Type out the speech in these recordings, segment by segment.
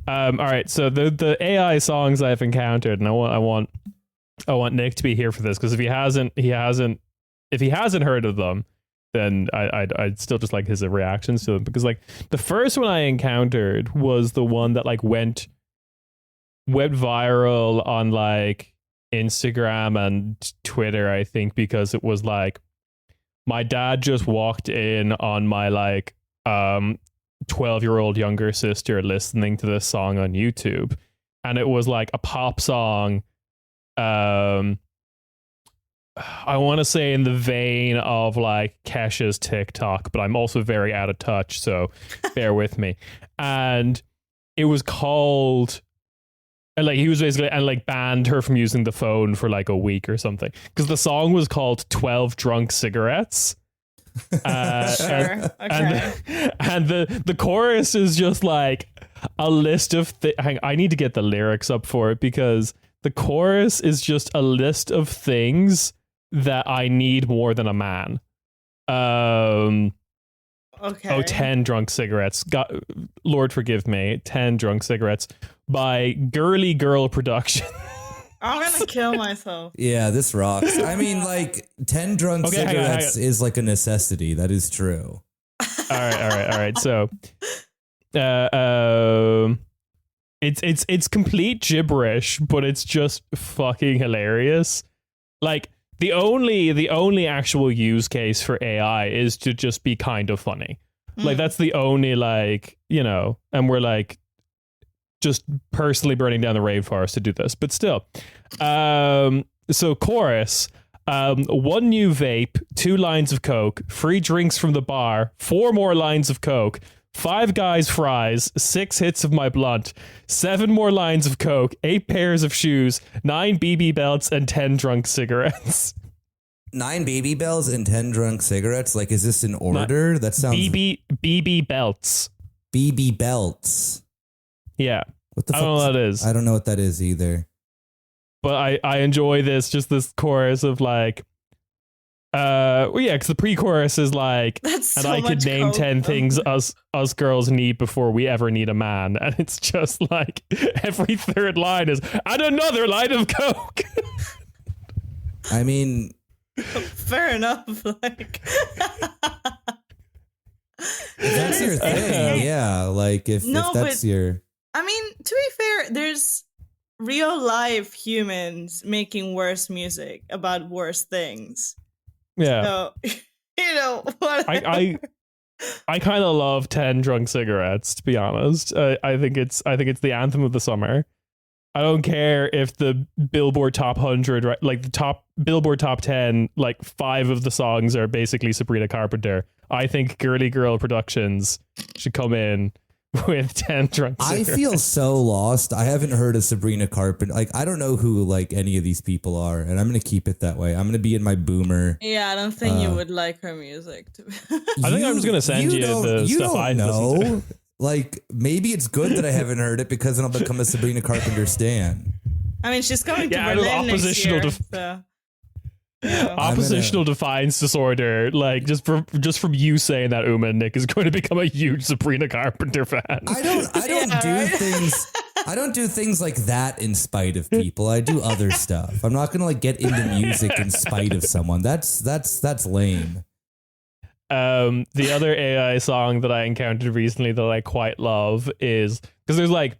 All right. So the AI songs I've encountered, and I want Nick to be here for this because if he hasn't heard of them, then I'd still just like his reactions to them, because like the first one I encountered was the one that like went viral on like Instagram and Twitter, I think, because it was like my dad just walked in on my like 12-year-old younger sister listening to this song on YouTube, and it was like a pop song. I want to say in the vein of like Kesha's TikTok, but I'm also very out of touch, so bear with me. And it was called, and like he was basically, and like banned her from using the phone for like a week or something, because the song was called 12 Drunk Cigarettes. Sure. Okay. And the chorus is just like a list of I need to get the lyrics up for it, because the chorus is just a list of things that I need more than a man. Okay. Oh, 10 drunk cigarettes. Lord forgive me. 10 drunk cigarettes by Girly Girl Production. I'm gonna kill myself. Yeah, this rocks. I mean, like 10 drunk cigarettes hang on. Is like a necessity. That is true. All right. So, it's complete gibberish, but it's just fucking hilarious. Like the only actual use case for AI is to just be kind of funny. Like that's the only, like, you know, and we're like just personally burning down the rainforest to do this, but still. So chorus, 1 new vape, 2 lines of coke, free drinks from the bar, 4 more lines of coke, 5 guys fries, 6 hits of my blunt, 7 more lines of coke, 8 pairs of shoes, 9 BB belts, and 10 drunk cigarettes. 9 baby bells and 10 drunk cigarettes? Like, is this in order? That sounds... BB belts. BB belts. Yeah. What the fuck? I don't know what that is. I don't know what that is either. But I enjoy this chorus of like, well, yeah, because the pre-chorus is like, that's and so I could name 10 things us girls need before we ever need a man. And it's just like every third line is, and another line of coke. I mean... Fair enough. Like, if that's your thing, yeah. Like if that's your... I mean, to be fair, there's real life humans making worse music about worse things. Yeah. So, you know, whatever. I kind of love 10 drunk cigarettes, to be honest. I think it's the anthem of the summer. I don't care if the Billboard Top 100, right, like the top Billboard Top 10, like 5 of the songs are basically Sabrina Carpenter. I think Girly Girl Productions should come in with 10 drunk cigarettes. I feel so lost. I haven't heard of Sabrina Carpenter. Like, I don't know who like any of these people are, and I'm going to keep it that way. I'm going to be in my boomer. Yeah, I don't think you would like her music. I think I'm just going to send you the stuff I know. Like, maybe it's good that I haven't heard it, because then I'll become a Sabrina Carpenter stan. I mean, she's coming to Berlin next year, so... Oppositional defiance disorder, like just from you saying that, Uma, Nick is going to become a huge Sabrina Carpenter fan. I don't do things like that in spite of people. I do other stuff. I'm not going to like get into music in spite of someone. That's lame. The other AI song that I encountered recently that I quite love is, because there's like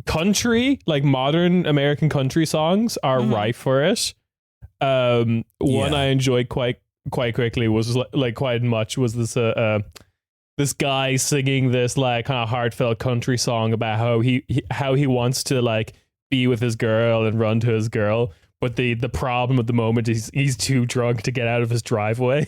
country, like modern American country songs are rife for it. One I enjoyed quite quickly was like quite much was this guy singing this like kind of heartfelt country song about how he wants to like be with his girl and run to his girl, but the problem at the moment is he's too drunk to get out of his driveway.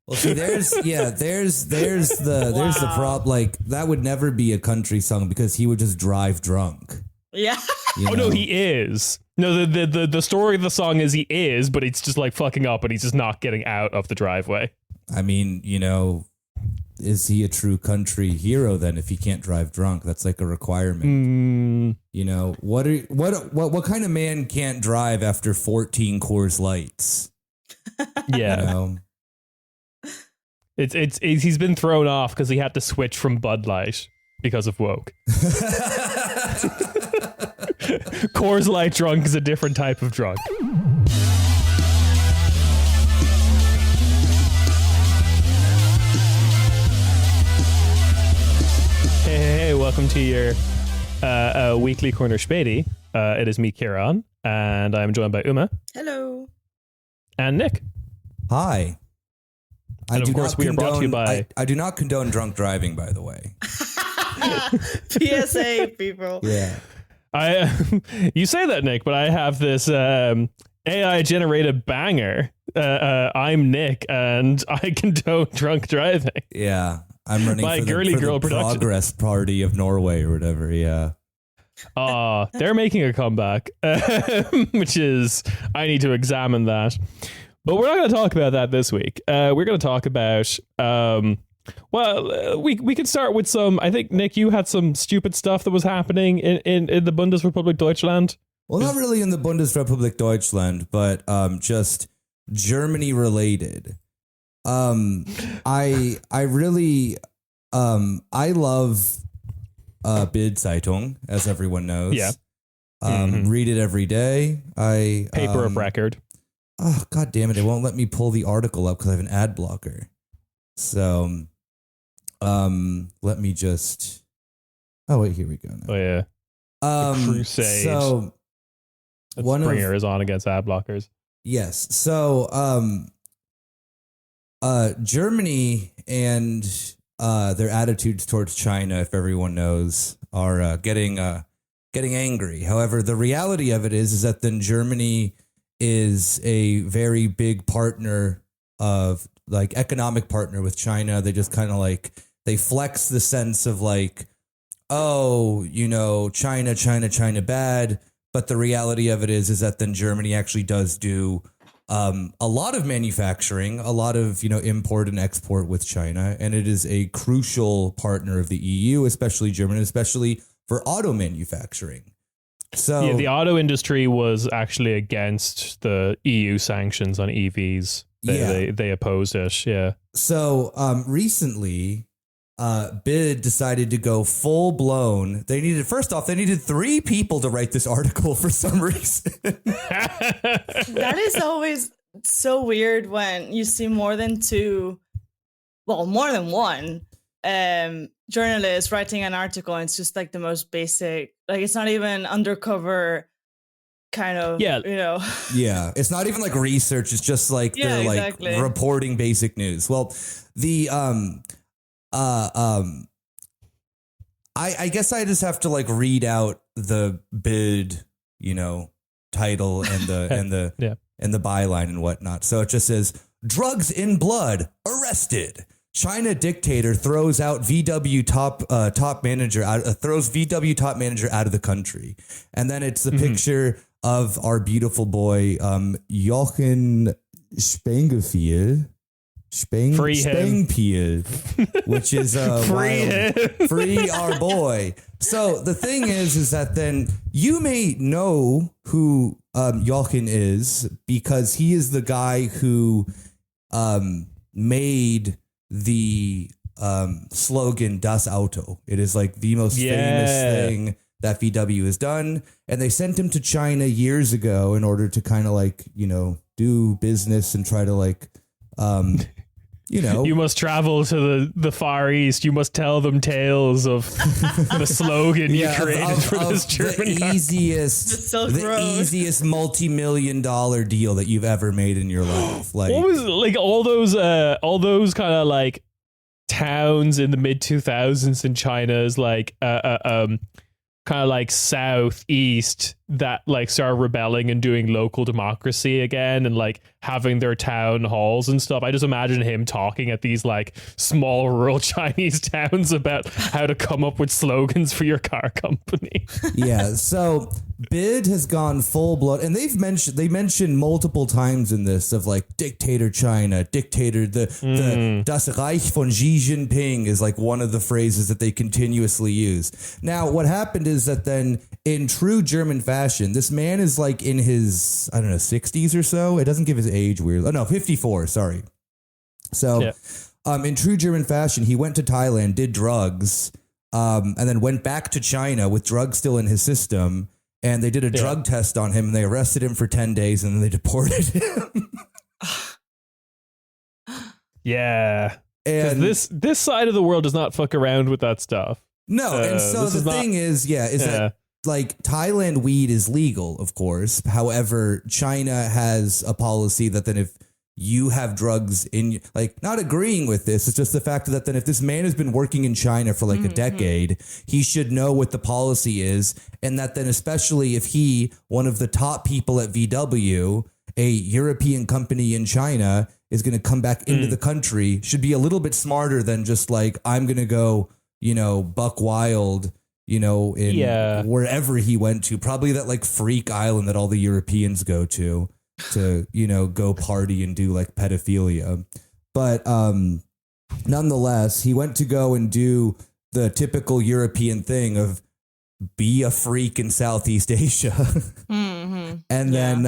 Well, see, there's the problem. Like, that would never be a country song because he would just drive drunk. Yeah. Oh no, he is. No, the story of the song is he is, but it's just like fucking up and he's just not getting out of the driveway. I mean, you know, is he a true country hero then if he can't drive drunk? That's like a requirement. You know, what kind of man can't drive after 14 Coors Lights? Yeah. You know? It's he's been thrown off because he had to switch from Bud Light because of woke. Coors Light drunk is a different type of drunk. Hey, welcome to your weekly corner Späti. It is me, Kieran, and I'm joined by Uma. Hello. And Nick. Hi. And of course, we are brought to you by... I do not condone drunk driving, by the way. PSA, people. Yeah. You say that, Nick, but I have this AI-generated banger. I'm Nick, and I condone drunk driving. Yeah. I'm running My for girly the girl production. Progress Party of Norway or whatever, yeah. They're making a comeback, which is, I need to examine that. But we're not going to talk about that this week. We're going to talk about, we could start with some, I think, Nick, you had some stupid stuff that was happening in the Bundesrepublik Deutschland. Well, not really in the Bundesrepublik Deutschland, but just Germany related. I really, I love Bild Zeitung, as everyone knows. Yeah. Read it every day. Paper of record. Oh, God damn it. It won't let me pull the article up because I have an ad blocker. So, let me just, oh, wait, here we go. Now. Oh, yeah. The crusade. So, Springer is on against ad blockers. Yes. So, Germany and their attitudes towards China, if everyone knows, are getting angry. However, the reality of it is that then Germany is a very big partner of like economic partner with China. They just kind of like they flex the sense of like, oh, you know, China bad. But the reality of it is that then Germany actually does do a lot of manufacturing, a lot of, you know, import and export with China. And it is a crucial partner of the EU, especially Germany, especially for auto manufacturing. So yeah, the auto industry was actually against the EU sanctions on EVs. They opposed it. Yeah. So recently, BID decided to go full blown. They needed 3 people to write this article for some reason. That is always so weird when you see more than one journalist writing an article, and it's just like the most basic, like it's not even undercover kind of, you know. Yeah, it's not even like research, it's just like they're exactly. Like reporting basic news. Well, the I guess I just have to like read out the bid, you know, title and the and the byline and whatnot. So it just says drugs in blood arrested. China dictator throws VW top manager out of the country. And then it's the picture of our beautiful boy, Jochen Spenglefield. Spengpiel, which is free our boy. So the thing is that then you may know who Jochen is because he is the guy who made the slogan Das Auto. It is like the most famous thing that VW has done, and they sent him to China years ago in order to kind of like, you know, do business and try to like you know, you must travel to the Far East. You must tell them tales of the slogan you created for this German the easiest multi-million-dollar deal that you've ever made in your life. Like, what was like all those kind of like towns in the mid 2000s in China is like kind of like southeast that like started rebelling and doing local democracy again and like having their town halls and stuff. I just imagine him talking at these like small rural Chinese towns about how to come up with slogans for your car company. Yeah, so BID has gone full blown, and they mentioned multiple times in this of like dictator China, dictator the Das Reich von Xi Jinping is like one of the phrases that they continuously use. Now, what happened is that then in true German fashion, this man is like in his, I don't know, 60s or so. It doesn't give his age weird. Oh no, 54. Sorry. So, in true German fashion, he went to Thailand, did drugs, and then went back to China with drugs still in his system. And they did a drug test on him, and they arrested him for 10 days, and then they deported him. Yeah. And this side of the world does not fuck around with that stuff. No, and so the thing is that like Thailand weed is legal, of course. However, China has a policy that then if you have drugs in, like, not agreeing with this, it's just the fact that then if this man has been working in China for like a decade, he should know what the policy is. And that then especially if he, one of the top people at VW, a European company in China, is going to come back into the country, should be a little bit smarter than just like, I'm going to go, buck wild, in wherever he went to, probably that like freak island that all the Europeans go to go party and do like pedophilia. But nonetheless, he went to go and do the typical European thing of be a freak in Southeast Asia. And then,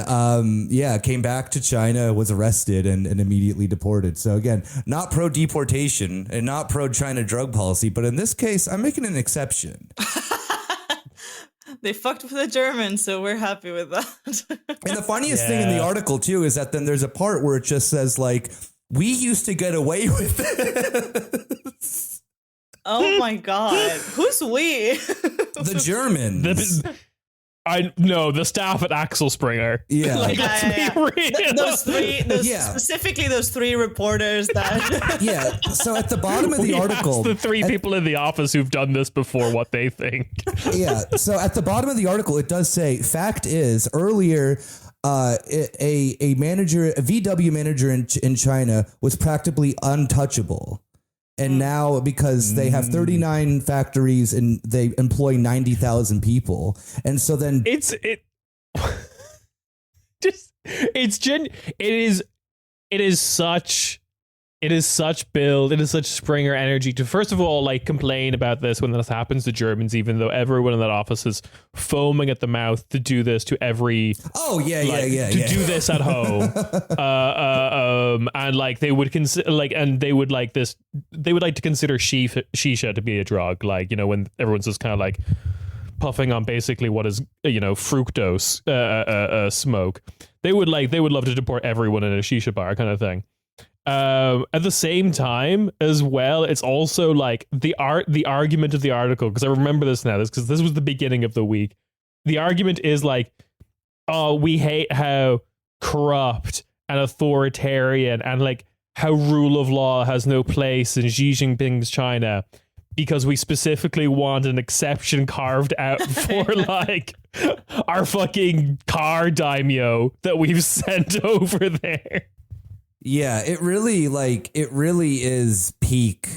came back to China, was arrested and immediately deported. So again, not pro deportation and not pro China drug policy. But in this case, I'm making an exception. They fucked with the Germans, so we're happy with that. And the funniest thing in the article, too, is that then there's a part where it just says, like, we used to get away with this. Oh, my God. Who's we? The Germans. The staff at Axel Springer. Yeah. Specifically those three reporters that... Yeah, so at the bottom of the article... Asked the three people in the office who've done this before what they think. Yeah, so at the bottom of the article, it does say, fact is, earlier... a manager, a VW manager in China was practically untouchable. And now because they have 39 factories and they employ 90,000 people. And so then it is such Springer energy to first of all like complain about this when this happens to Germans, even though everyone in that office is foaming at the mouth to do this to every do this at home. And like they would consider they would like to consider shisha to be a drug, like, when everyone's just kind of like puffing on basically what is fructose smoke. They would love to deport everyone in a shisha bar kind of thing. At the same time as well, it's also like the argument of the article, because I remember this now, because this was the beginning of the week. The argument is like, oh, we hate how corrupt and authoritarian and like how rule of law has no place in Xi Jinping's China, because we specifically want an exception carved out for like our fucking car daimyo that we've sent over there. Yeah, it really is peak.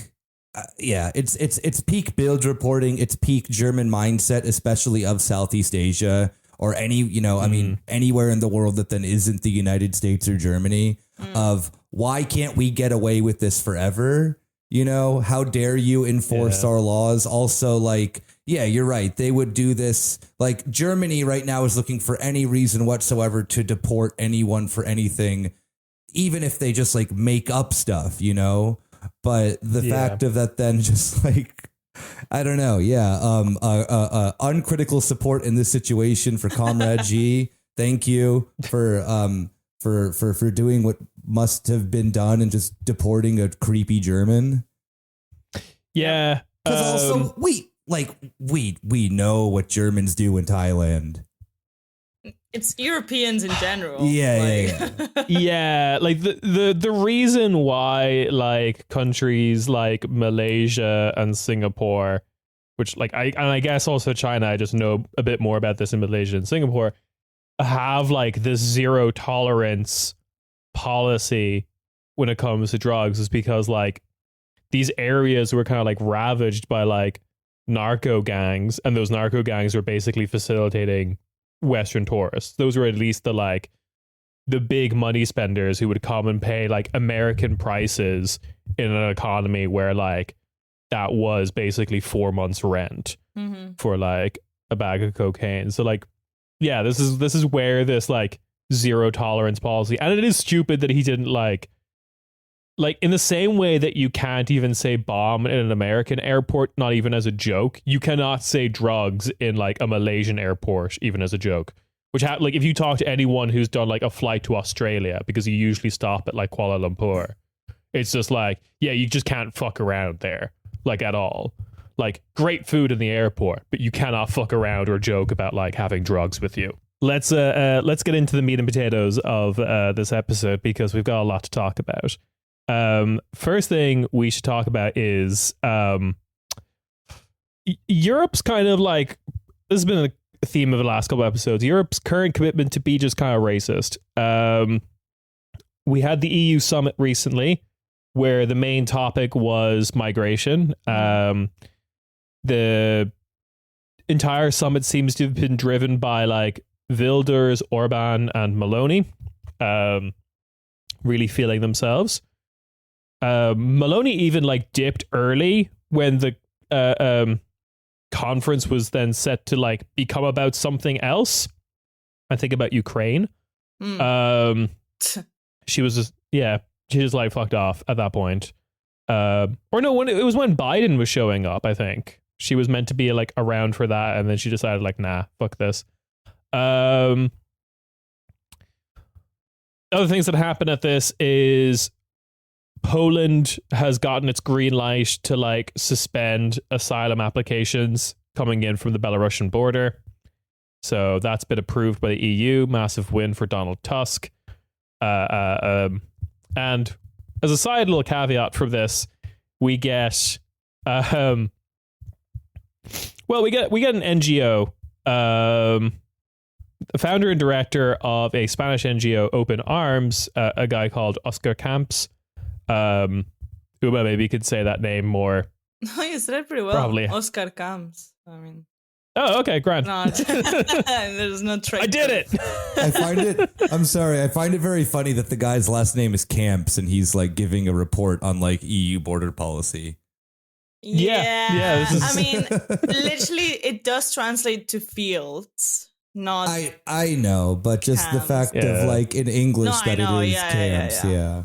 It's peak Bild reporting. It's peak German mindset, especially of Southeast Asia or any, I mean, anywhere in the world that then isn't the United States or Germany, of why can't we get away with this forever? How dare you enforce our laws? Also, like, yeah, you're right. They would do this. Like Germany right now is looking for any reason whatsoever to deport anyone for anything, even if they just like make up stuff, but the fact of that then just like, I don't know. Yeah. Uncritical support in this situation for Comrade G. Thank you for doing what must have been done and just deporting a creepy German. Yeah. Because also we know what Germans do in Thailand. It's Europeans in general. Yeah. Yeah, like the reason why like countries like Malaysia and Singapore, which like I guess also China, I just know a bit more about this in Malaysia and Singapore, have like this zero tolerance policy when it comes to drugs, is because like these areas were kind of like ravaged by like narco gangs, and those narco gangs were basically facilitating Western tourists. Those were at least the big money spenders who would come and pay like American prices in an economy where like that was basically 4 months rent for like a bag of cocaine. So like, yeah, this is where this like zero tolerance policy, and it is stupid that he didn't like like in the same way that you can't even say bomb in an American airport, not even as a joke, you cannot say drugs in like a Malaysian airport, even as a joke. Which like if you talk to anyone who's done like a flight to Australia, because you usually stop at like Kuala Lumpur, it's just like, yeah, you just can't fuck around there, like at all. Like great food in the airport, but you cannot fuck around or joke about like having drugs with you. Let's get into the meat and potatoes of this episode, because we've got a lot to talk about. First thing we should talk about is Europe's kind of like, this has been a theme of the last couple episodes, Europe's current commitment to be just kind of racist. We had the EU summit recently where the main topic was migration. The entire summit seems to have been driven by like Wilders, Orban, and Maloney really feeling themselves. Maloney even like dipped early when the conference was then set to like become about something else. I think about Ukraine. She was just, yeah, she just like fucked off at that point. Or no, when it was when Biden was showing up, I think she was meant to be like around for that, and then she decided like, nah, fuck this. Other things that happen at this is Poland has gotten its green light to like suspend asylum applications coming in from the Belarusian border. So that's been approved by the EU. Massive win for Donald Tusk. And as a side little caveat from this, we get we get an NGO, the founder and director of a Spanish NGO, Open Arms, a guy called Oscar Camps. Uma maybe could say that name more. No, you said it pretty well. Probably. Oscar Camps. I mean. Oh, okay, grand. No, there's no trick. I did it. I find it very funny that the guy's last name is Camps and he's like giving a report on like EU border policy. Yeah. This is... I mean, literally, it does translate to fields, not. I know, but just camps. the fact of like in English it is camps. Yeah.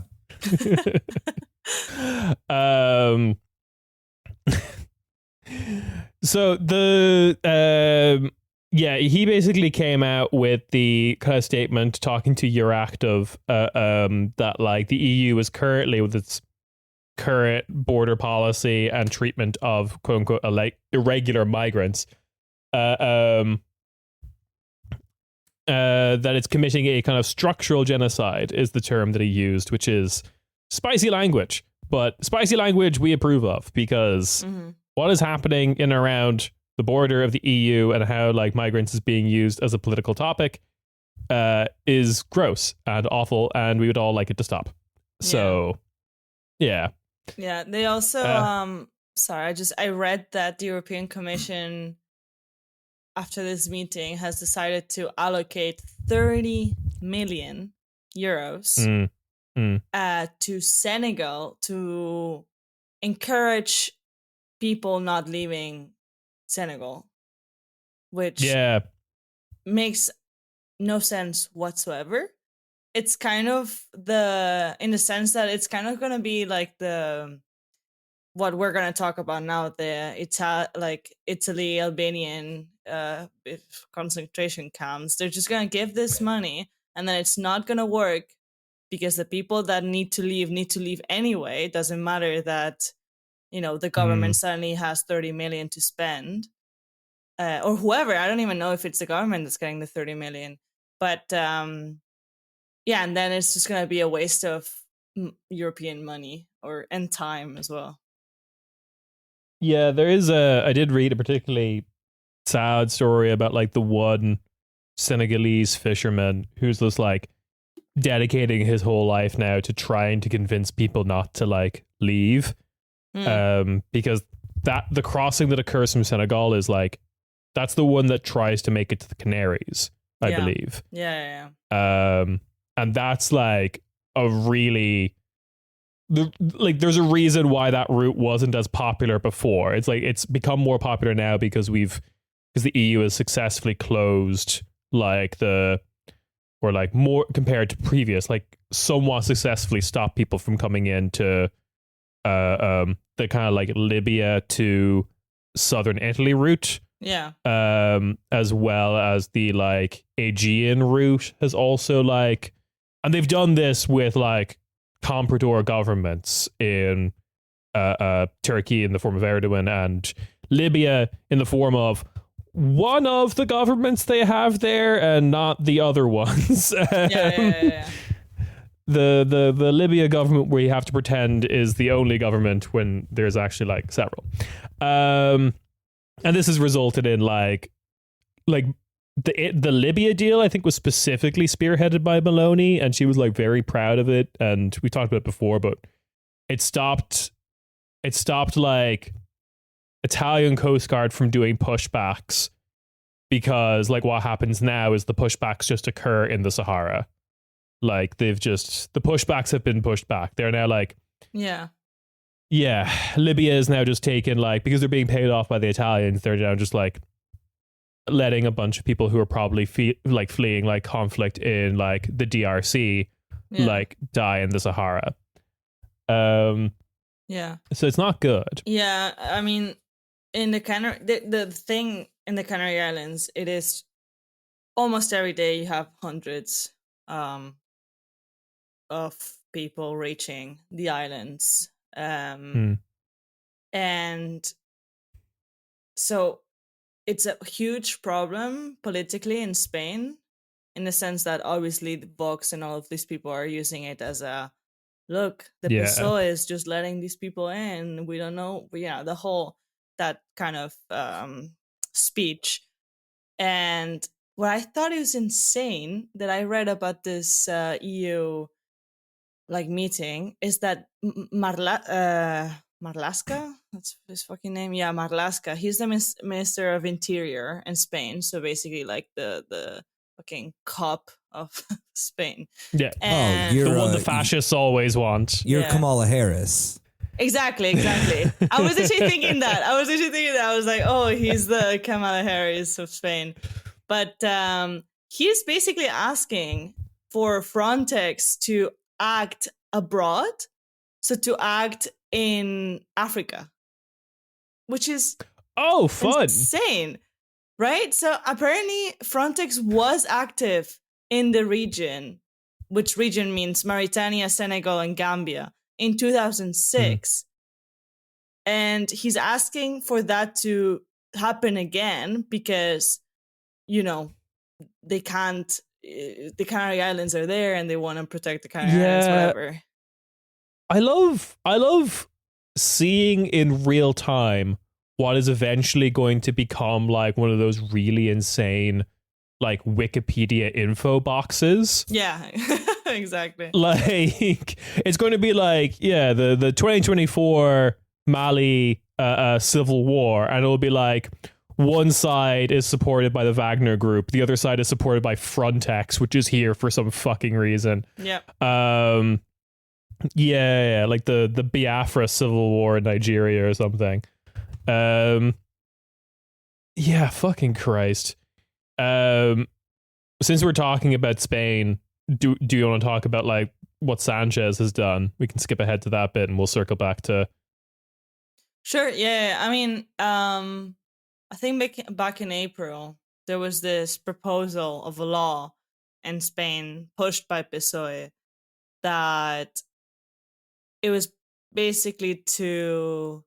So he basically came out with the kind of statement talking to Euractiv that like the EU is currently, with its current border policy and treatment of quote unquote irregular migrants, that it's committing a kind of structural genocide is the term that he used, which is spicy language, but spicy language we approve of, because what is happening in and around the border of the EU and how like migrants is being used as a political topic is gross and awful, and we would all like it to stop. So, yeah. Yeah, they also I read that the European Commission after this meeting has decided to allocate 30 million euros to Senegal to encourage people not leaving Senegal, which makes no sense whatsoever. It's kind of in the sense that it's kind of going to be like what we're going to talk about now, Italy, Albanian concentration camps. They're just going to give this money, and then it's not going to work because the people that need to leave anyway. It doesn't matter that, the government suddenly has 30 million to spend, or whoever. I don't even know if it's the government that's getting the 30 million, but and then it's just going to be a waste of European money and time as well. Yeah, there is I did read a particularly sad story about like the one Senegalese fisherman who's just like dedicating his whole life now to trying to convince people not to like leave, because the crossing that occurs from Senegal is like, that's the one that tries to make it to the Canaries, I believe. Yeah. And that's like a really there's a reason why that route wasn't as popular before. It's like it's become more popular now because the EU has successfully closed more compared to previous. Like somewhat successfully stopped people from coming into the kind of like Libya to southern Italy route. Yeah. As well as the like Aegean route has also like, and they've done this with like comprador governments in Turkey in the form of Erdogan and Libya in the form of one of the governments they have there and not the other ones. Yeah. The Libya government where you have to pretend is the only government when there's actually like several. And this has resulted in like the Libya deal, I think, was specifically spearheaded by Maloney, and she was like very proud of it. And we talked about it before, but it stopped like Italian Coast Guard from doing pushbacks, because like what happens now is the pushbacks just occur in the Sahara. Like the pushbacks have been pushed back. They're now like, yeah, Libya is now just taken, like, because they're being paid off by the Italians, they're now just like letting a bunch of people who are probably fleeing like conflict in like the DRC like die in the Sahara. So it's not good. Yeah, I mean, in the the thing in the Canary Islands, it is almost every day you have hundreds of people reaching the islands. And so it's a huge problem politically in Spain, in the sense that obviously the Vox and all of these people are using it as a look, the PSOE is just letting these people in. We don't know. Yeah, the whole, that kind of speech. And what I thought is insane that I read about this EU like meeting is that Marlaska, that's his fucking name. Yeah, Marlaska. He's the Minister of Interior in Spain. So basically, like the fucking cop of Spain. Yeah. And you're the one the fascists always want. You're Kamala Harris. Exactly. I was actually thinking that. I was like, oh, he's the Kamala Harris of Spain. But he's basically asking for Frontex to act abroad, so to act in Africa, which is fun, insane, right? So apparently Frontex was active in the region, which region means Mauritania, Senegal, and Gambia in 2006. And he's asking for that to happen again because, you know, they can't, the Canary Islands are there and they want to protect the Canary Islands, whatever. I love seeing in real time what is eventually going to become like one of those really insane like Wikipedia info boxes. Yeah, exactly. Like it's going to be like, the 2024 Mali civil war, and it'll be like one side is supported by the Wagner group, the other side is supported by Frontex, which is here for some fucking reason. Yep. Like the Biafra civil war in Nigeria or something. Fucking Christ. Since we're talking about Spain, do you want to talk about like what Sanchez has done? We can skip ahead to that bit and we'll circle back to. Sure. Yeah. I mean, I think back in April there was this proposal of a law in Spain pushed by PSOE that it was basically to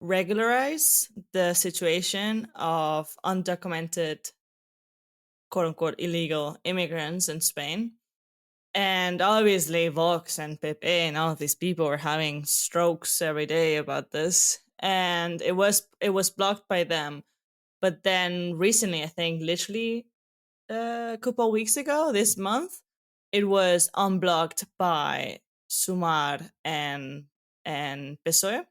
regularize the situation of undocumented, quote unquote, illegal immigrants in Spain. And obviously Vox and Pepe and all of these people were having strokes every day about this. And it was blocked by them. But then recently, I think literally a couple of weeks ago, this month, it was unblocked by Sumar and PSOE.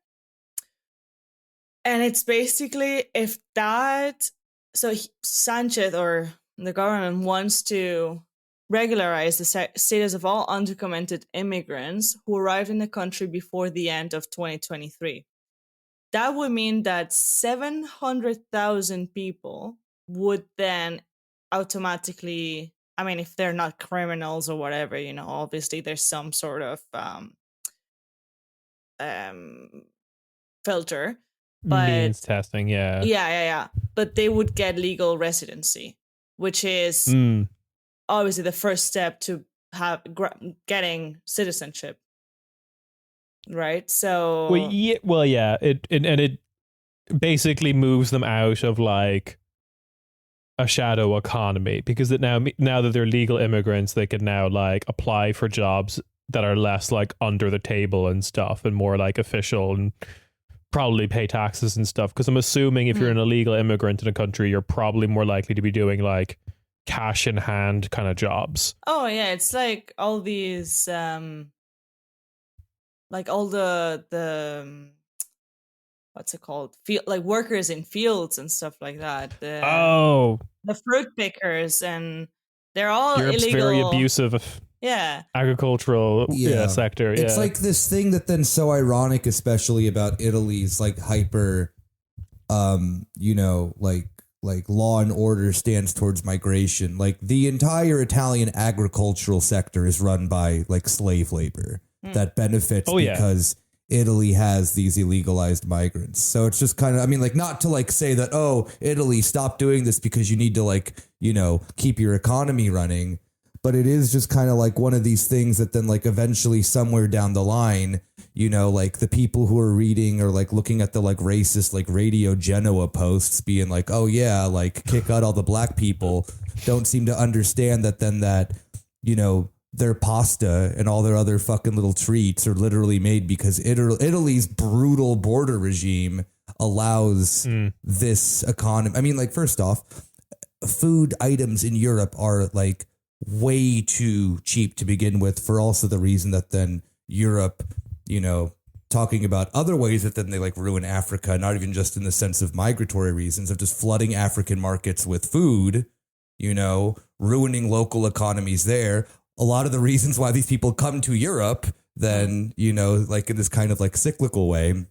And it's basically, if that, so Sanchez or the government wants to regularize the status of all undocumented immigrants who arrived in the country before the end of 2023. That would mean that 700,000 people would then automatically I mean, if they're not criminals or whatever, obviously there's some sort of filter. But means testing, yeah. Yeah. But they would get legal residency, which is obviously the first step to getting citizenship, right? So yeah. It basically moves them out of like a shadow economy, because that now that they're legal immigrants, they can now like apply for jobs that are less like under the table and stuff, and more like official, and probably pay taxes and stuff. Because I'm assuming if you're an illegal immigrant in a country, you're probably more likely to be doing like cash in hand kind of jobs. Oh yeah, it's like all these like all the what's it called? Like workers in fields and stuff like that. The fruit pickers, and they're all Europe's illegal. Very abusive. Yeah. Agricultural sector. It's like this thing that then so ironic, especially about Italy's like hyper, like law and order stance towards migration. Like the entire Italian agricultural sector is run by like slave labor that benefits because Italy has these illegalized migrants. So it's just kind of, I mean, like, not to like say that, oh, Italy, stop doing this because you need to like, keep your economy running. But it is just kind of like one of these things that then like eventually somewhere down the line, like the people who are reading or like looking at the like racist like Radio Genoa posts being like, oh yeah, like kick out all the black people, don't seem to understand that then that, their pasta and all their other fucking little treats are literally made because Italy's brutal border regime allows this economy. I mean, like, first off, food items in Europe are like way too cheap to begin with, for also the reason that then Europe, talking about other ways that then they like ruin Africa, not even just in the sense of migratory reasons of just flooding African markets with food, ruining local economies there. A lot of the reasons why these people come to Europe then, like in this kind of like cyclical way.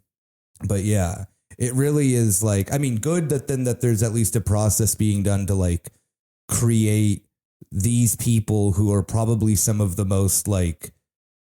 But yeah, it really is like, I mean, good that then that there's at least a process being done to like create these people who are probably some of the most like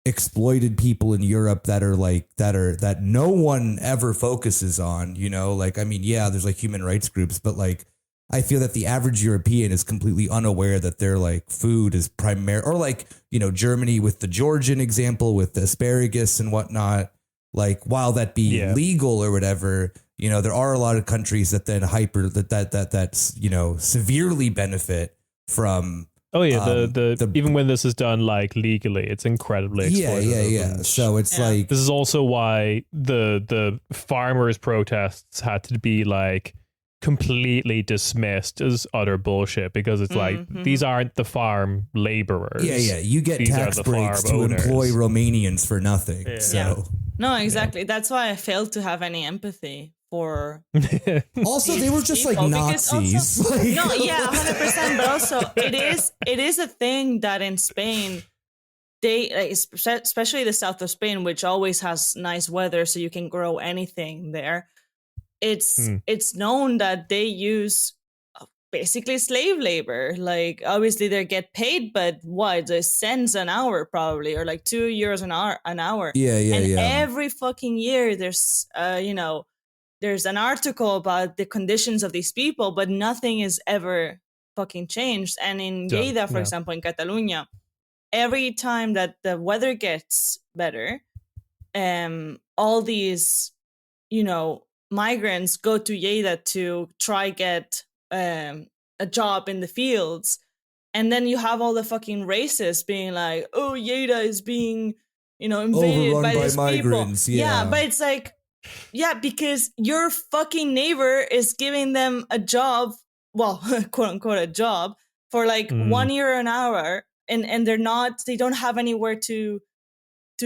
exploited people in Europe that no one ever focuses on, like, I mean, yeah, there's like human rights groups, but like, I feel that the average European is completely unaware that their like food is or like, Germany with the Georgian example with the asparagus and whatnot, like while that be legal or whatever, there are a lot of countries that then that's severely benefit from. Oh yeah, the even when this is done like legally, it's incredibly exploitative. Yeah. So it's like, this is also why the farmers' protests had to be like completely dismissed as utter bullshit, because it's like, these aren't the farm laborers. Yeah. You get these tax breaks to employ Romanians for nothing. Yeah. So no, exactly. That's why I failed to have any empathy for. Also, they were just like Nazis. Also, no, yeah, 100%. But also, it is a thing that in Spain, they, especially the south of Spain, which always has nice weather, so you can grow anything there. It's known that they use basically slave labor. Like, obviously they get paid, but what, the cents an hour probably, or like €2 an hour. Yeah. Every fucking year there's there's an article about the conditions of these people, but nothing is ever fucking changed. And in Lleida, for example, in Catalonia, every time that the weather gets better, all these, migrants go to Lleida to try get a job in the fields. And then you have all the fucking racists being like, oh, Lleida is being, invaded overrun by these migrants. People. Yeah, but it's like, yeah, because your fucking neighbor is giving them a job, well, quote unquote, a job for like €1 an hour, and they don't have anywhere to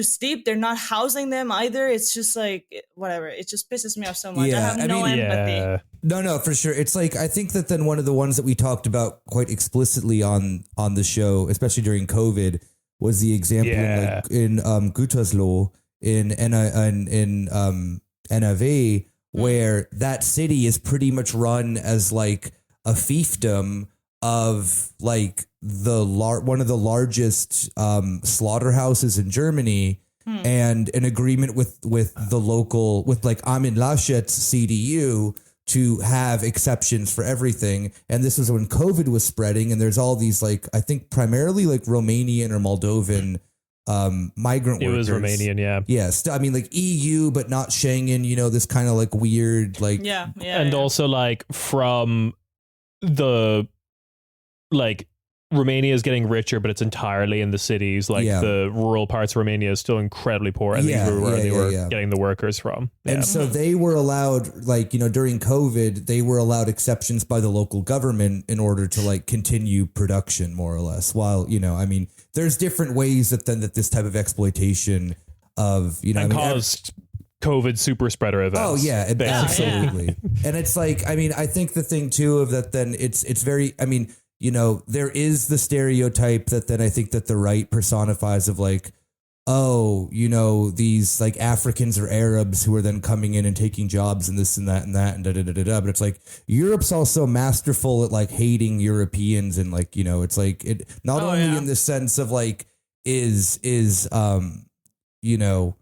sleep. They're not housing them either. It's just like, whatever. It just pisses me off so much. I have no empathy. Yeah. No, for sure. It's like, I think that then one of the ones that we talked about quite explicitly on the show, especially during COVID, was the example in Gütersloh in NRV, where that city is pretty much run as like a fiefdom of like one of the largest slaughterhouses in Germany, and an agreement with the local, with like Armin Laschet's CDU, to have exceptions for everything. And this was when COVID was spreading, and there's all these like, I think primarily like Romanian or Moldovan migrant workers. It was Romanian, yeah. Yes. I mean, like EU, but not Schengen, you know, this kind of like weird, like. Yeah. And also like from the, like, Romania is getting richer, but it's entirely in the cities. Like the rural parts of Romania is still incredibly poor. And these were where they were getting the workers from. Yeah. And so they were allowed, like, you know, during COVID, they were allowed exceptions by the local government in order to like continue production more or less. While, you know, I mean, there's different ways that this type of exploitation of, you know, and caused COVID super spreader events. Oh yeah, absolutely. And it's like, I mean, I think the thing too of that, then it's very, I mean, you know, there is the stereotype that then I think that the right personifies of like, oh, you know, these like Africans or Arabs who are then coming in and taking jobs and this and that and that and da da da da da. But it's like Europe's also masterful at like hating Europeans, and like, you know, it's like it not only in the sense of like is you know,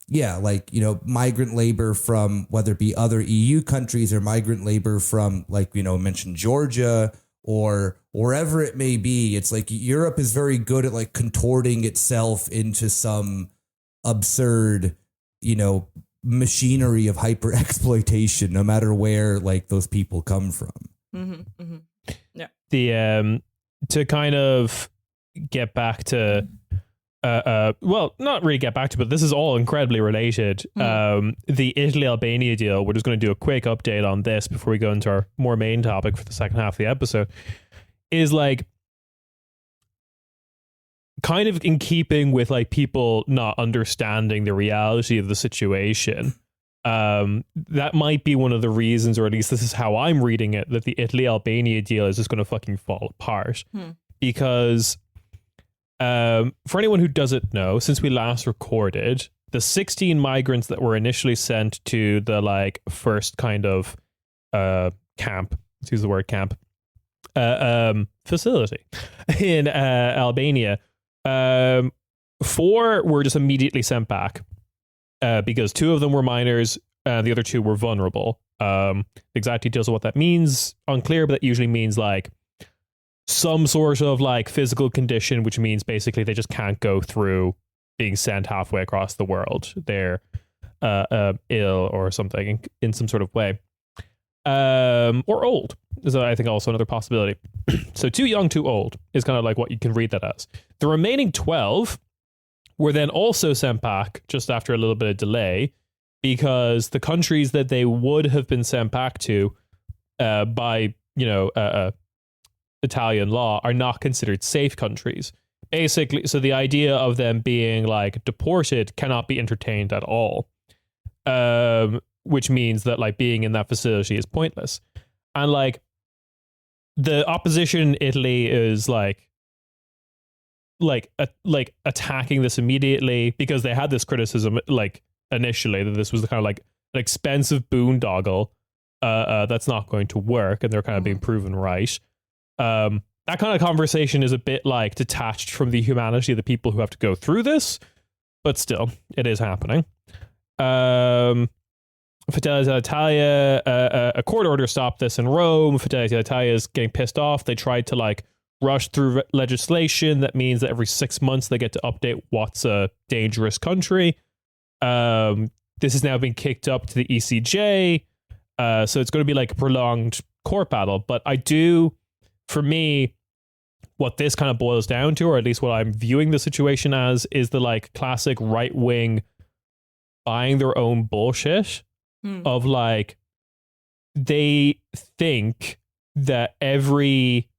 yeah, like, you know, migrant labor from whether it be other EU countries or migrant labor from, like, you know, mentioned Georgia or wherever it may be. It's like Europe is very good at like contorting itself into some absurd, you know, machinery of hyper exploitation, no matter where like those people come from. Mm-hmm, mm-hmm. Yeah. The to kind of get back to well, not really get back to, but this is all incredibly related. The Italy-Albania deal, we're just going to do a quick update on this before we go into our more main topic for the second half of the episode, is like kind of in keeping with like people not understanding the reality of the situation. That might be one of the reasons, or at least this is how I'm reading it, that the Italy-Albania deal is just going to fucking fall apart. Because for anyone who doesn't know, since we last recorded, the 16 migrants that were initially sent to the like first kind of camp, let's use the word camp, facility in Albania, 4 were just immediately sent back because 2 of them were minors, the other 2 were vulnerable. The exact details of what that means, unclear, but that usually means like some sort of like physical condition, which means basically they just can't go through being sent halfway across the world. They're ill or something in some sort of way, or old is I think also another possibility. So too young, too old is kind of like what you can read that as. The remaining 12 were then also sent back just after a little bit of delay, because the countries that they would have been sent back to by, you know, Italian law are not considered safe countries. Basically, so the idea of them being like deported cannot be entertained at all, which means that like being in that facility is pointless. And like the opposition in Italy is like attacking this immediately, because they had this criticism like initially that this was the kind of like an expensive boondoggle that's not going to work, and they're kind of being proven right. That kind of conversation is a bit like detached from the humanity of the people who have to go through this, but still, it is happening. Fratelli d'Italia, a court order stopped this in Rome. Fratelli d'Italia is getting pissed off. They tried to like rush through legislation that means that every 6 months they get to update what's a dangerous country. This is now being kicked up to the ECJ, so it's going to be like a prolonged court battle. But for me, what this kind of boils down to, or at least what I'm viewing the situation as, is the like classic right wing buying their own bullshit of like, they think that every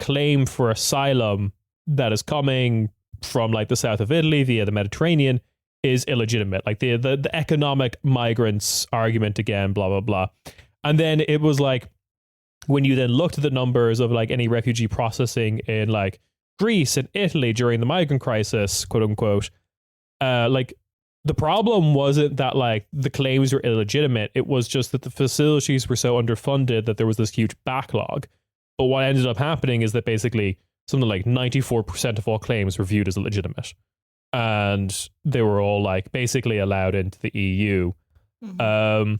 claim for asylum that is coming from like the south of Italy via the Mediterranean is illegitimate. Like the economic migrants argument again, blah, blah, blah. And then it was like, when you then looked at the numbers of like any refugee processing in like Greece and Italy during the migrant crisis, quote unquote, like the problem wasn't that like the claims were illegitimate. It was just that the facilities were so underfunded that there was this huge backlog. But what ended up happening is that basically something like 94% of all claims were viewed as legitimate. And they were all like basically allowed into the EU. Mm-hmm.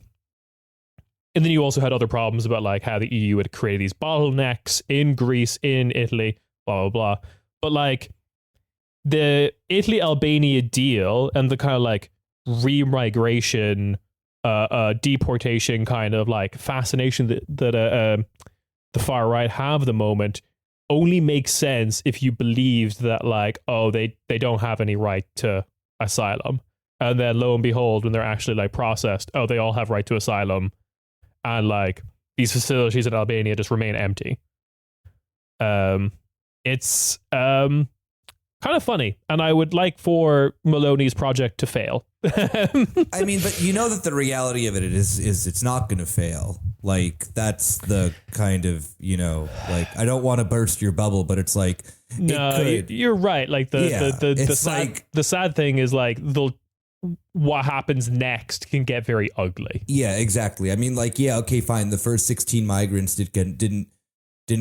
And then you also had other problems about like how the EU had created these bottlenecks in Greece, in Italy, blah, blah, blah. But like the Italy-Albania deal and the kind of like remigration, deportation kind of like fascination that the far right have at the moment only makes sense if you believed that like, oh, they don't have any right to asylum. And then lo and behold, when they're actually like processed, oh, they all have right to asylum. And like these facilities in Albania just remain empty. It's kind of funny. And I would like for Maloney's project to fail. I mean, but you know that the reality of it is it's not going to fail. Like, that's the kind of, you know, like, I don't want to burst your bubble, but it's like, no, you're right. Like the sad thing is like what happens next can get very ugly. Yeah, exactly. I mean, like, yeah, okay, fine. The first 16 migrants didn't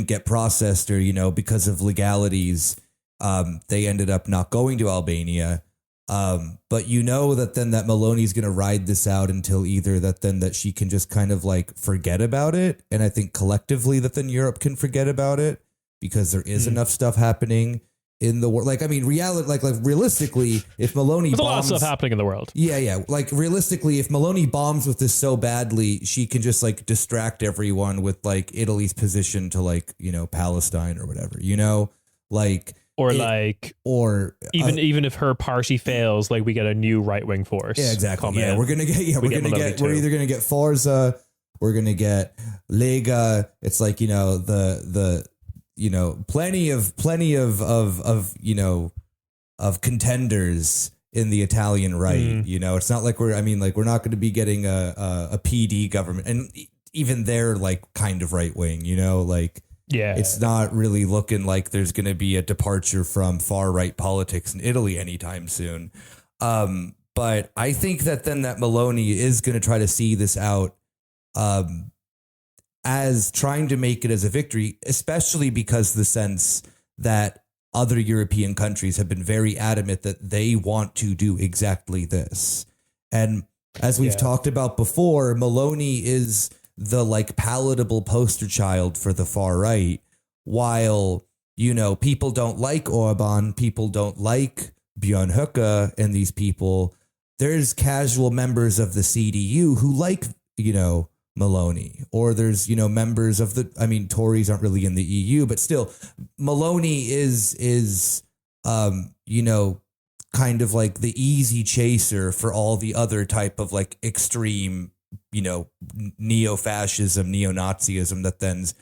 get processed, or, you know, because of legalities, they ended up not going to Albania. But you know that then that Maloney's going to ride this out until either that she can just kind of like forget about it. And I think collectively that then Europe can forget about it, because there is enough stuff happening in the world. Like, I mean, reality, like realistically, if Maloney There's bombs, a lot of stuff happening in the world. Yeah. Like, realistically, if Maloney bombs with this so badly, she can just like distract everyone with like Italy's position to like, you know, Palestine or whatever, you know, like, or even if her party fails, like we get a new right wing force. Yeah, exactly. Yeah, we're either gonna get Forza, we're gonna get Lega. It's like, you know, the you know, plenty of you know, of contenders in the Italian right. You know, it's not like we're not going to be getting a PD government, and even they're like kind of right wing. You know, like. Yeah, it's not really looking like there's going to be a departure from far right politics in Italy anytime soon. But I think that then that Maloney is going to try to see this out as trying to make it as a victory, especially because the sense that other European countries have been very adamant that they want to do exactly this. And as we've talked about before, Maloney is the like palatable poster child for the far right, while, you know, people don't like Orban, people don't like Björn Höcke and these people. There's casual members of the CDU who like, you know, Maloney, or there's, you know, members of the, I mean, Tories aren't really in the EU, but still Maloney is, you know, kind of like the easy chaser for all the other type of like extreme, you know, neo-fascism, neo-Nazism that then's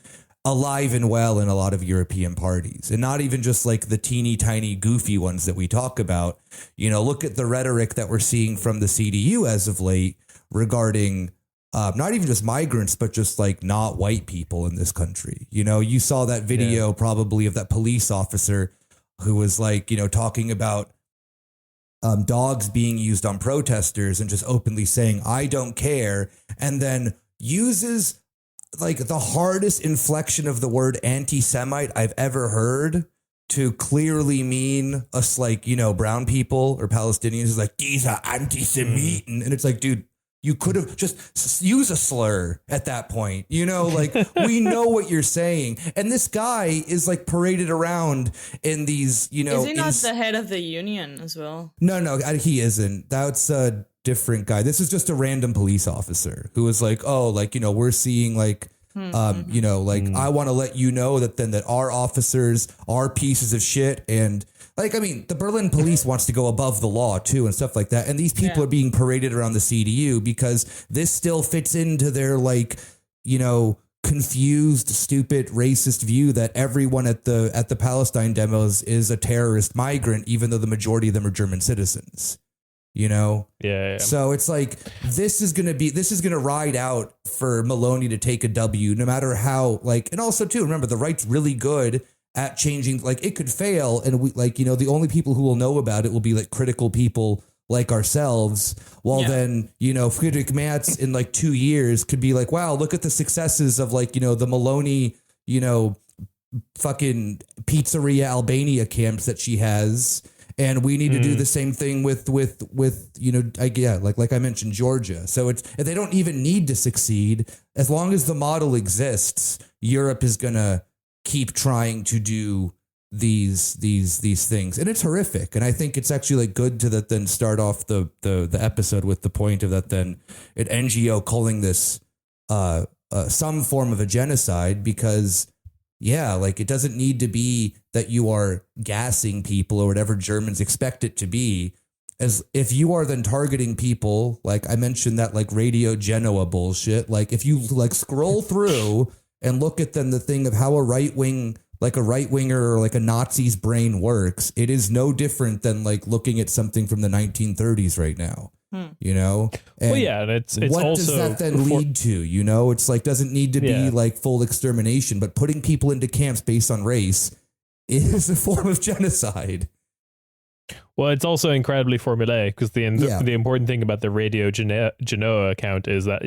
alive and well in a lot of European parties, and not even just like the teeny tiny goofy ones that we talk about. You know, look at the rhetoric that we're seeing from the CDU as of late regarding not even just migrants, but just like not white people in this country. You know, you saw that video probably of that police officer who was like, you know, talking about dogs being used on protesters and just openly saying, I don't care. And then uses like the hardest inflection of the word anti-Semite I've ever heard to clearly mean us, like, you know, brown people or Palestinians. Is like, these are anti-Semite. And it's like, dude, you could have just use a slur at that point. You know, like, we know what you're saying. And this guy is like paraded around in these, you know. Is he not the head of the union as well? No, he isn't. That's a different guy. This is just a random police officer who was like, oh, like, you know, we're seeing like, you know, like, I want to let you know that then that our officers are pieces of shit. And like, I mean, the Berlin police wants to go above the law too and stuff like that. And these people are being paraded around the CDU because this still fits into their, like, you know, confused, stupid, racist view that everyone at the Palestine demos is a terrorist migrant, even though the majority of them are German citizens. You know? Yeah. So it's like, this is going to ride out for Maloney to take a W, no matter how, like, and also too, remember, the right's really good at changing, like, it could fail. And we, like, you know, the only people who will know about it will be like critical people like ourselves. While then, you know, Friedrich Merz in like 2 years could be like, wow, look at the successes of, like, you know, the Maloney, you know, fucking pizzeria Albania camps that she has. And we need to do the same thing with like I mentioned, Georgia. So they don't even need to succeed. As long as the model exists, Europe is gonna keep trying to do these things, and it's horrific. And I think it's actually like good to that then start off the episode with the point of that then an NGO calling this some form of a genocide, because like it doesn't need to be that you are gassing people or whatever Germans expect it to be. As if you are then targeting people, like I mentioned that like Radio Genoa bullshit, like if you like scroll through and look at then the thing of how a right winger or like a Nazi's brain works, it is no different than like looking at something from the 1930s right now. You know, and and it's what also does that then lead to? You know, it's like doesn't need to be like full extermination, but putting people into camps based on race is a form of genocide. Well, it's also incredibly formulaic, because the important thing about the Radio Genoa account is that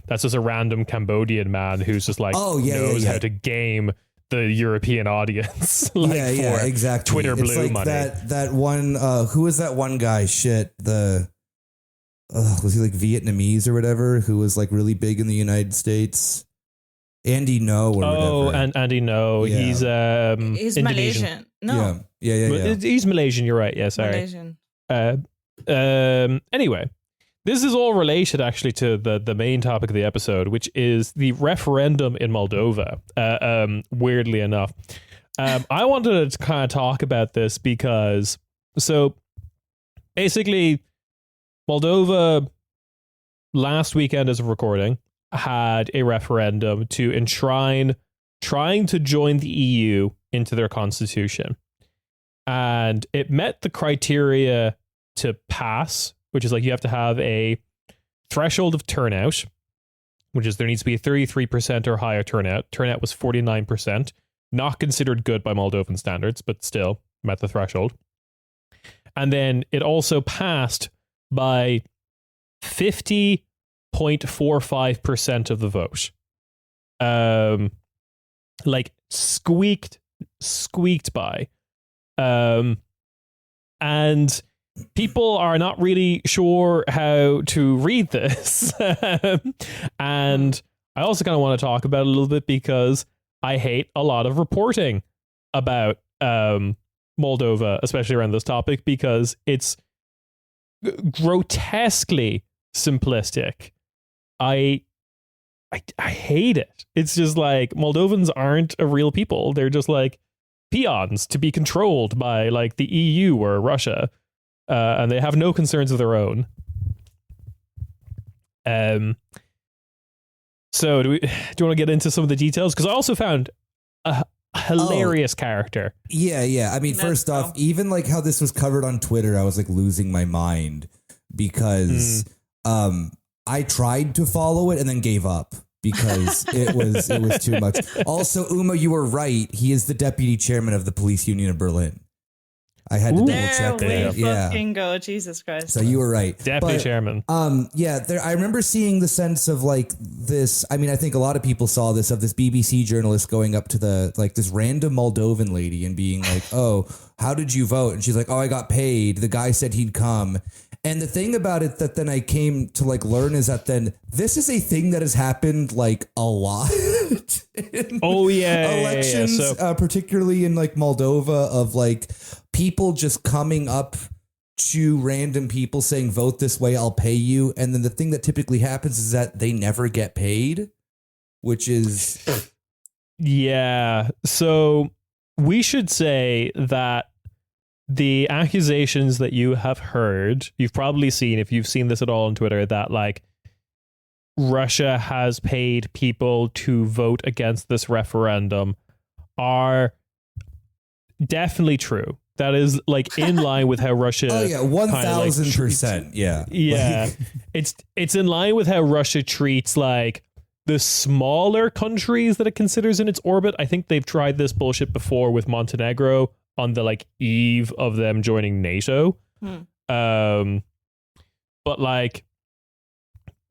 that's just a random Cambodian man who's just like knows how to game the European audience. Exactly. Twitter it's blue like money. That one. Who was that one guy? Was he like Vietnamese or whatever? Who was like really big in the United States? Andy No or whatever. Oh, and Andy No. Yeah. He's Indonesian. Malaysian. No. Yeah. He's Malaysian. You're right. Yeah, sorry. Malaysian. Anyway, this is all related actually to the main topic of the episode, which is the referendum in Moldova. Weirdly enough, I wanted to kind of talk about this because basically Moldova last weekend, as of recording, had a referendum to enshrine trying to join the EU into their constitution. And it met the criteria to pass, which is like you have to have a threshold of turnout, which is there needs to be a 33% or higher turnout. Turnout was 49%, not considered good by Moldovan standards, but still met the threshold. And then it also passed by 50.45% of the vote. Like squeaked by. And people are not really sure how to read this. And I also kind of want to talk about it a little bit because I hate a lot of reporting about Moldova, especially around this topic, because it's grotesquely simplistic. I hate it. It's just like Moldovans aren't a real people. They're just like peons to be controlled by like the EU or Russia, and they have no concerns of their own. So do you want to get into some of the details? Because I also found a hilarious character. Yeah. I mean, first off, even like how this was covered on Twitter, I was like losing my mind because I tried to follow it and then gave up because it was too much. Also, Uma, you were right. He is the deputy chairman of the police union of Berlin. I had to double check there that. we fucking go. Jesus Christ. So you were right. Deputy chairman. I remember seeing the sense of like this. I mean, I think a lot of people saw this of this BBC journalist going up to this random Moldovan lady and being like, "Oh, how did you vote?" And she's like, "Oh, I got paid. The guy said he'd come." And the thing about it that then I came to like learn is that then this is a thing that has happened like a lot. Elections, So, particularly in like Moldova, of like people just coming up to random people saying, vote this way, I'll pay you. And then the thing that typically happens is that they never get paid, which is. Yeah. So we should say that the accusations that you have heard, you've probably seen, if you've seen this at all on Twitter, that like Russia has paid people to vote against this referendum are definitely true. That is like in line with how Russia. 1,000%. Yeah. Like, it's in line with how Russia treats like the smaller countries that it considers in its orbit. I think they've tried this bullshit before with Montenegro on the like eve of them joining NATO. But like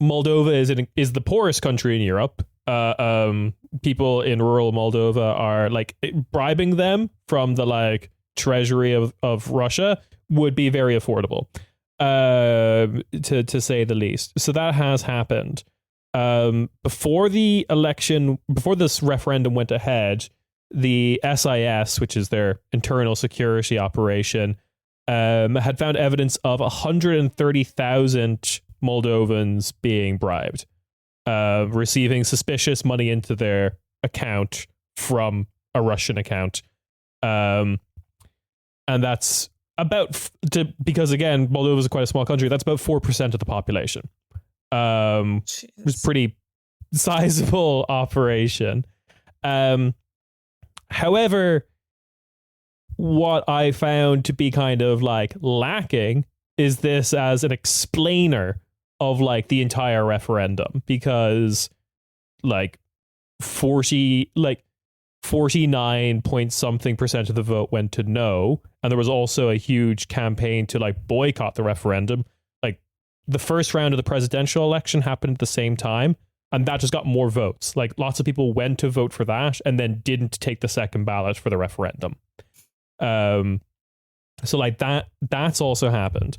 Moldova is the poorest country in Europe. people in rural Moldova are like bribing them from the like treasury of Russia would be very affordable, to say the least. So that has happened. Before the election, before this referendum went ahead, the SIS, which is their internal security operation, had found evidence of 130,000 Moldovans being bribed, receiving suspicious money into their account from a Russian account. And that's about, because again, Moldova is quite a small country, that's about 4% of the population. It was pretty sizable operation. However, what I found to be kind of like lacking is this as an explainer of like the entire referendum, because like 49 point something percent of the vote went to no, and there was also a huge campaign to like boycott the referendum. Like the first round of the presidential election happened at the same time, and that just got more votes. Like lots of people went to vote for that and then didn't take the second ballot for the referendum. So like that's also happened.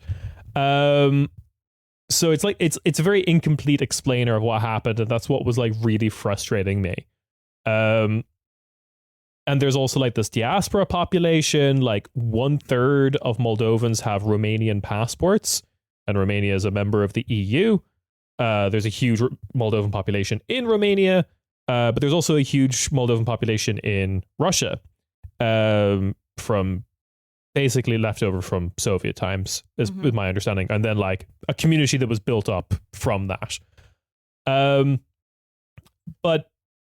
So it's like it's a very incomplete explainer of what happened, and that's what was like really frustrating me. And there's also like this diaspora population, like 1/3 of Moldovans have Romanian passports, and Romania is a member of the EU. There's a huge Moldovan population in Romania, but there's also a huge Moldovan population in Russia, from basically leftover from Soviet times, is my understanding, and then like a community that was built up from that. But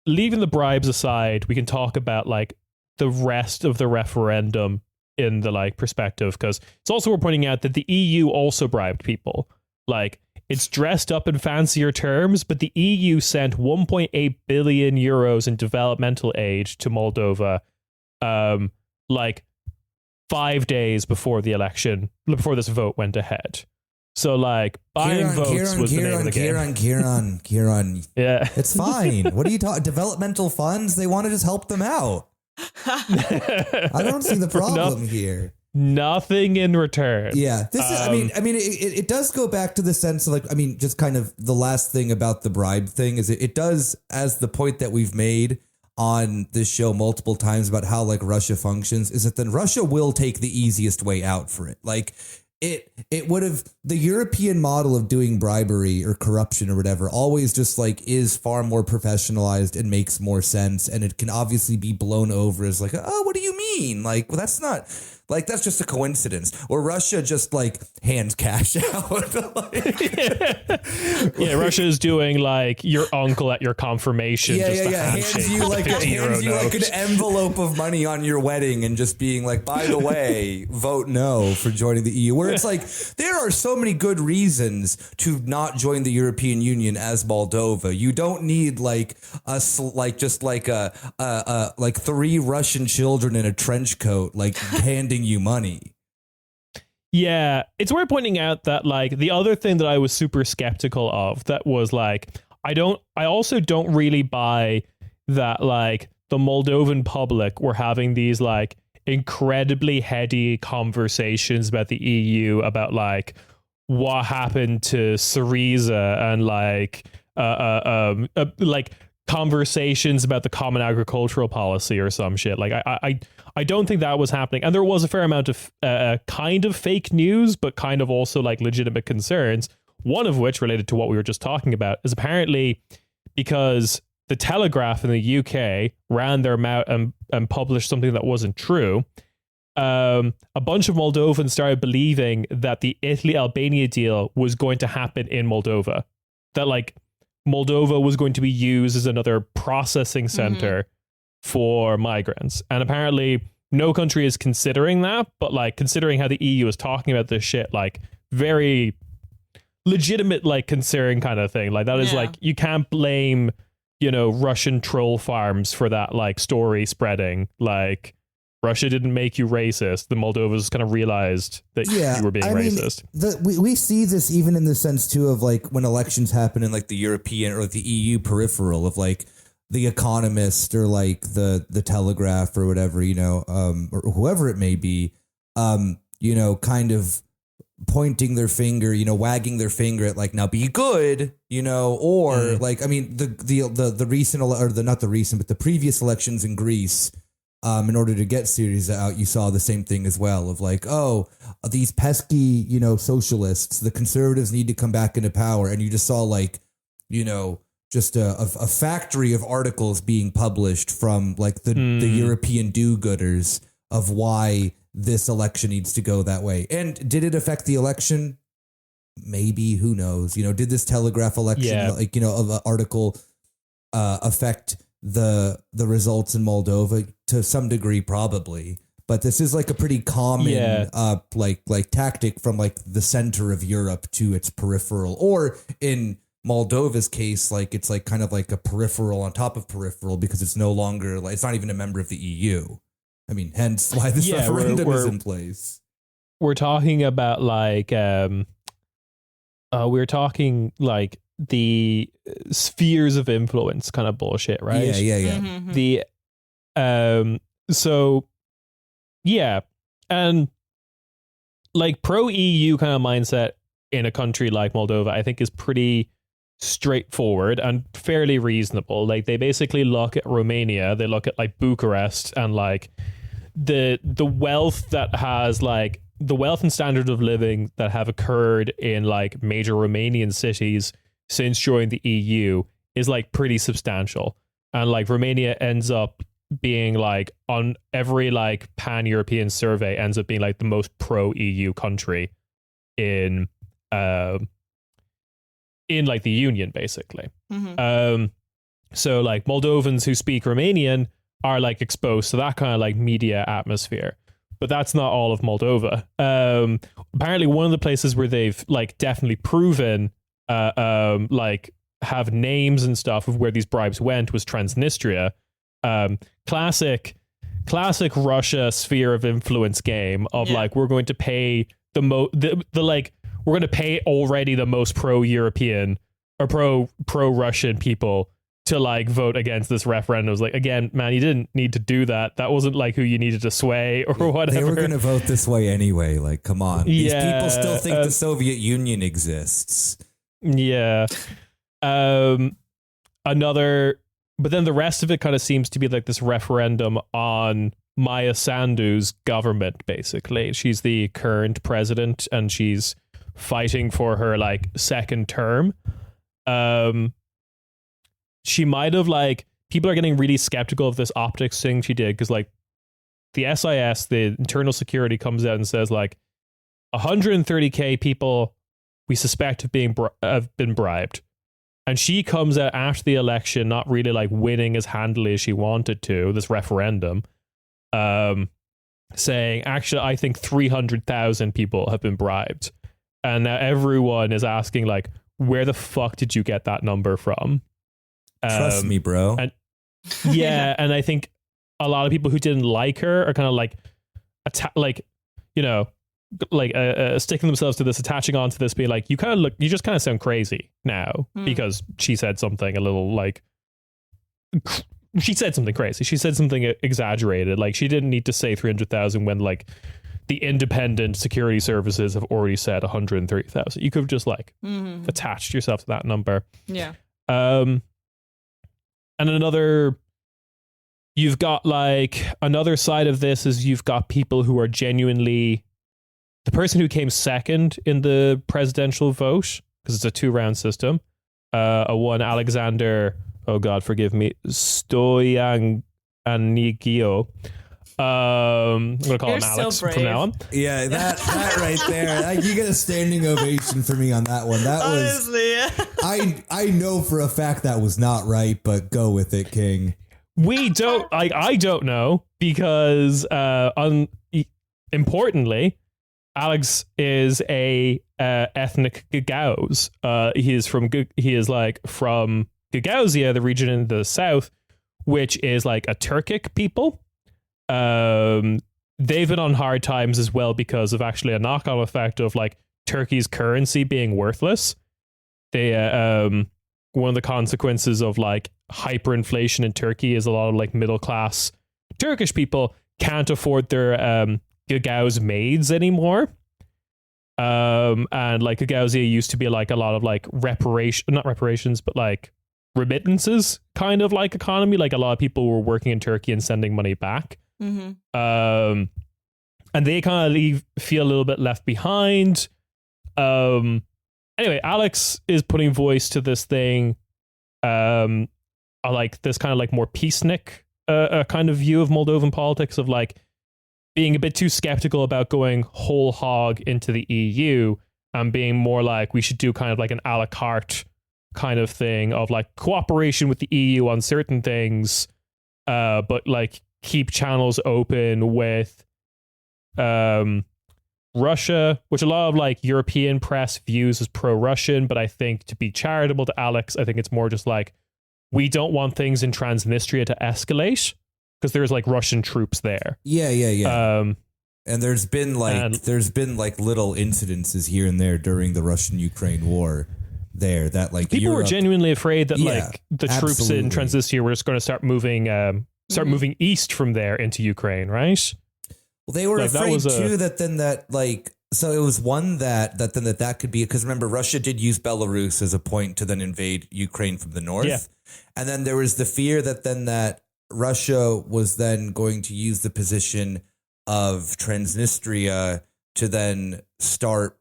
leaving the bribes aside, we can talk about like the rest of the referendum in the like perspective, because it's also worth pointing out that the EU also bribed people. Like it's dressed up in fancier terms, but the EU sent 1.8 billion euros in developmental aid to Moldova, like 5 days before the election, before this vote went ahead. So like buying votes was the name of the game. Kieran. Yeah. It's fine. What are you talking? Developmental funds? They want to just help them out. I don't see the problem here. Nothing in return. Yeah. This is, I mean, it does go back to the sense of like, I mean, just kind of the last thing about the bribe thing is it does, as the point that we've made on this show multiple times about how like Russia functions, is that then Russia will take the easiest way out for it. Like it would have, the European model of doing bribery or corruption or whatever always just like is far more professionalized and makes more sense. And it can obviously be blown over as like, oh, what do you mean? Like, well, that's not like, that's just a coincidence. Or Russia just like hands cash out. Yeah, Russia is doing like your uncle at your confirmation. Hands you like an envelope of money on your wedding and just being like, by the way, vote no for joining the EU. Where it's like, there are so many good reasons to not join the European Union as Moldova. You don't need like like 3 Russian children in a trench coat, like handing you money. Yeah, it's worth pointing out that like the other thing that I was super skeptical of that was like, I also don't really buy that like the Moldovan public were having these like incredibly heady conversations about the EU, about like what happened to Syriza, and like conversations about the common agricultural policy or some shit. Like I don't think that was happening, and there was a fair amount of kind of fake news, but kind of also like legitimate concerns. One of which, related to what we were just talking about, is apparently because the Telegraph in the UK ran their mouth and published something that wasn't true. A bunch of Moldovans started believing that the Italy-Albania deal was going to happen in Moldova. That like Moldova was going to be used as another processing center for migrants. And apparently no country is considering that, but like considering how the EU is talking about this shit, like very legitimate, like concern kind of thing. Like that is like, you can't blame, you know, Russian troll farms for that like story spreading. Like Russia didn't make you racist. The Moldovans kind of realized that you were being racist. We see this even in the sense too of like when elections happen in like the European or the EU peripheral of like the Economist or like the Telegraph or whatever, or whoever it may be, kind of pointing their finger, wagging their finger at like, now be good, or like, I mean, the recent not the recent, but the previous elections in Greece, in order to get Syriza out, you saw the same thing as well of like, oh, these pesky, socialists, the conservatives need to come back into power. And you just saw like, just a factory of articles being published from like the European do-gooders of why this election needs to go that way. And did it affect the election? Maybe, who knows? Did this Telegraph election, of an article affect the results in Moldova? To some degree, probably. But this is like a pretty common like tactic from like the center of Europe to its peripheral, or in Moldova's case, like it's like kind of like a peripheral on top of peripheral because it's no longer like it's not even a member of the EU. I mean, hence why this referendum is in place. We're talking about like we're talking like the spheres of influence kind of bullshit, right? Yeah. Mm-hmm. So yeah, and like pro EU kind of mindset in a country like Moldova, I think is pretty straightforward and fairly reasonable. Like they basically look at Romania, they look at like Bucharest and like the wealth that has like the wealth and standard of living that have occurred in like major Romanian cities since joining the EU is like pretty substantial. And like Romania ends up being like on every like pan-European survey ends up being like the most pro-EU country in like the Union, basically. Mm-hmm. So like Moldovans who speak Romanian are like exposed to that kind of like media atmosphere. But that's not all of Moldova. Apparently one of the places where they've like definitely proven like have names and stuff of where these bribes went was Transnistria. Classic Russia sphere of influence game of like we're going to pay the like we're going to pay already the most pro-European or pro-Russian people to like vote against this referendum. It was like, again, man, you didn't need to do that. That wasn't like who you needed to sway or whatever. They were going to vote this way anyway. Like, come on. These people still think the Soviet Union exists. Yeah. But then the rest of it kind of seems to be like this referendum on Maya Sandu's government, basically. She's the current president and she's fighting for her like second term. She might have like, people are getting really skeptical of this optics thing she did because like the SIS, the internal security, comes out and says like 130k people we suspect have been bribed. And she comes out after the election, not really like winning as handily as she wanted to, this referendum, saying, actually, I think 300,000 people have been bribed. And now everyone is asking, like, where the fuck did you get that number from? Trust me, bro. And and I think a lot of people who didn't like her are kind of like, sticking themselves to this, attaching on to this, be like, you just kind of sound crazy now because she said something a little like, she said something crazy. She said something exaggerated. Like she didn't need to say 300,000 when like the independent security services have already said 130,000. You could have just like attached yourself to that number. Yeah. And you've got like another side of this is you've got people who are genuinely the person who came second in the presidential vote, because it's a 2-round system, one Alexander, oh God, forgive me, Stoyanigio. I'm going to call him Alex from now on. Yeah, that right there. You get a standing ovation for me on that one. That honestly, was, I know for a fact that was not right, but go with it, King. We don't, I don't know, because importantly, Alex is a ethnic Gagauz. He is from Gagauzia, the region in the south, which is like a Turkic people. they've been on hard times as well because of actually a knock-on effect of like Turkey's currency being worthless. They one of the consequences of like hyperinflation in Turkey is a lot of like middle class Turkish people can't afford their Gagauz maids anymore. And like Gagauzia used to be like a lot of like not reparations, but like remittances kind of like economy. Like a lot of people were working in Turkey and sending money back. Mm-hmm. And they kind of feel a little bit left behind. Anyway, Alex is putting voice to this thing. I like this kind of like more peacenik kind of view of Moldovan politics of like being a bit too skeptical about going whole hog into the EU and being more like we should do kind of like an a la carte kind of thing of like cooperation with the EU on certain things, but like keep channels open with Russia, which a lot of like European press views as pro-Russian, but I think to be charitable to Alex, I think it's more just like we don't want things in Transnistria to escalate because there's like Russian troops there. Yeah. And there's been like little incidences here and there during the Russian-Ukraine war there that like people were genuinely afraid that like the troops absolutely. in Transnistria were just going to start moving east from there into Ukraine, right? Well, they were like, afraid too so it was one that could be because remember Russia did use Belarus as a point to then invade Ukraine from the north, and then there was the fear that Russia was then going to use the position of Transnistria to then start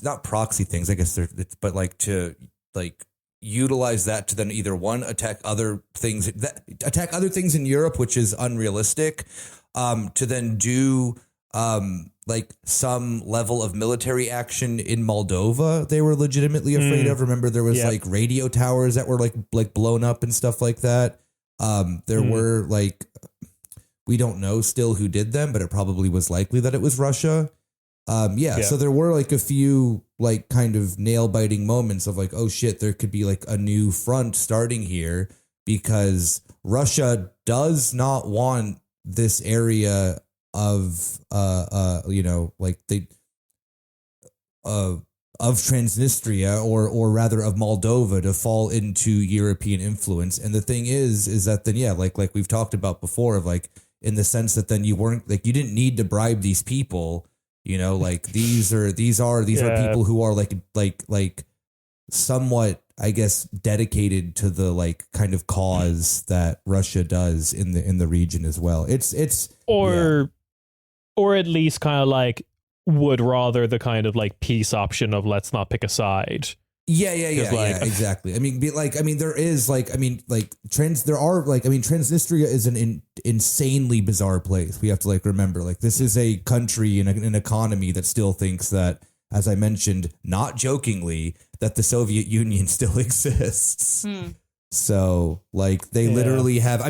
not proxy things, I guess, but like to like utilize that to then either one attack other things in Europe, which is unrealistic, to then do like some level of military action in Moldova. They were legitimately afraid of. Remember, there was like radio towers that were like blown up and stuff like that. There were like, we don't know still who did them, but it probably was likely that it was Russia. So there were like a few like kind of nail biting moments of like, oh shit, there could be like a new front starting here because Russia does not want this area of of Transnistria or rather of Moldova to fall into European influence. And the thing is that then, like we've talked about before of like, in the sense that then you you didn't need to bribe these people, like these are people who are like somewhat, I guess, dedicated to the like kind of cause that Russia does in the region as well. Or at least kind of like would rather the kind of like peace option of let's not pick a side. Yeah, exactly. Transnistria is an insanely bizarre place. We have to like remember, like this is a country and an economy that still thinks that, as I mentioned, not jokingly, that the Soviet Union still exists. So like they literally have, I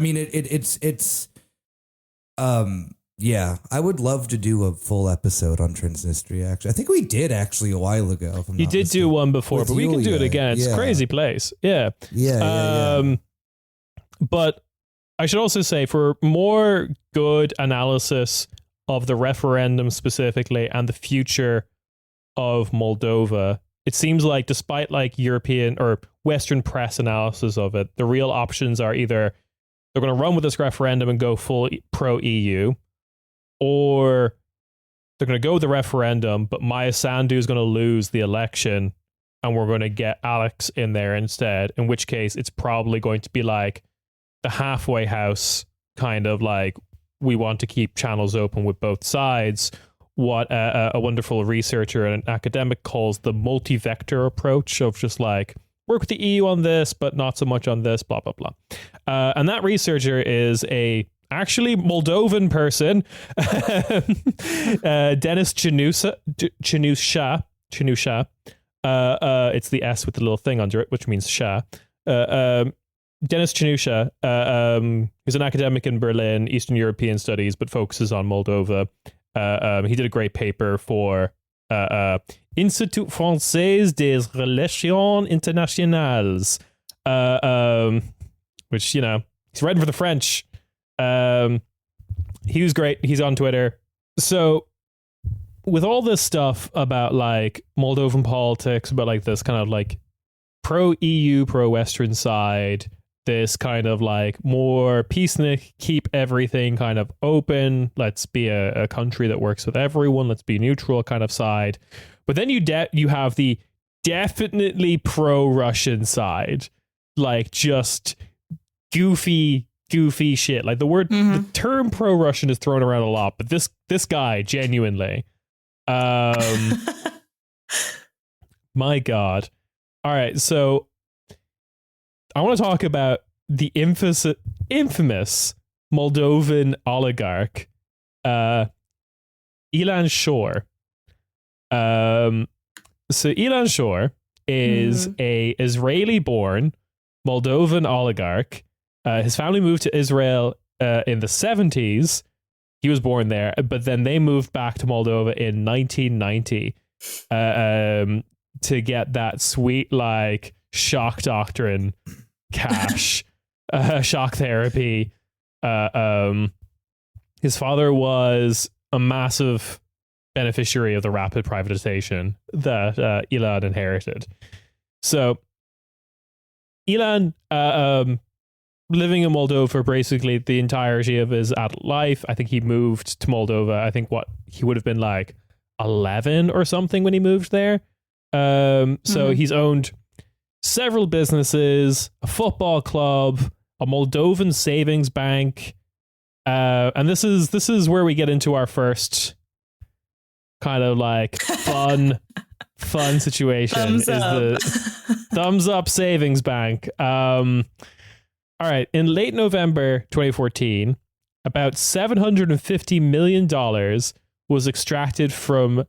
would love to do a full episode on Transnistria. Actually, I think we did actually a while ago. You did do one before, but we can do it again. It's a crazy place. Yeah. But I should also say, for more good analysis of the referendum specifically and the future of Moldova, it seems like despite like European or Western press analysis of it, the real options are either they're going to run with this referendum and go full pro-EU, or they're going to go with the referendum, but Maya Sandu is going to lose the election and we're going to get Alex in there instead, in which case it's probably going to be like the halfway house, kind of like we want to keep channels open with both sides. What a wonderful researcher and an academic calls the multi-vector approach of just like work with the EU on this, but not so much on this, blah, blah, blah. And that researcher is a actually Moldovan person, Denis Chanusha. It's the S with the little thing under it, which means Shah. Denis Chanusha is an academic in Berlin, Eastern European studies, but focuses on Moldova. He did a great paper for Institut Français des Relations Internationales, which, he's writing for the French. And he was great. He's on Twitter. So with all this stuff about like Moldovan politics, about like this kind of like pro EU, pro Western side, this kind of like more peacenik, keep everything kind of open. Let's be a country that works with everyone. Let's be neutral kind of side. But then you have the definitely pro-Russian side, like just goofy shit. Like the term pro-Russian is thrown around a lot, but this guy genuinely, my God. All right, so I want to talk about the infamous Moldovan oligarch, Ilan Shor. So Ilan Shor is a Israeli-born Moldovan oligarch. His family moved to Israel in the 70s. He was born there, but then they moved back to Moldova in 1990 to get that sweet like shock doctrine cash, shock therapy. His father was a massive beneficiary of the rapid privatization that Ilan inherited. So Ilan living in Moldova for basically the entirety of his adult life. I think he moved to Moldova. I think he would have been like 11 or something when he moved there. So he's owned several businesses, a football club, a Moldovan savings bank. And this is where we get into our first kind of like fun situation. The Thumbs Up Savings Bank. All right. In late November 2014, about $750 million was extracted from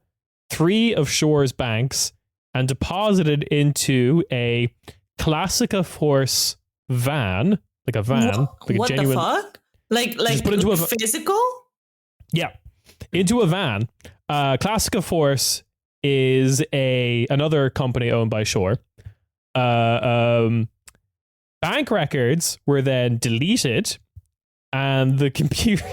3 of Shore's banks and deposited into a Classica Force van, like a van. What a genuine, the fuck? Like put into physical? Yeah. Into a van. Classica Force is another company owned by Shore. Bank records were then deleted, and the computer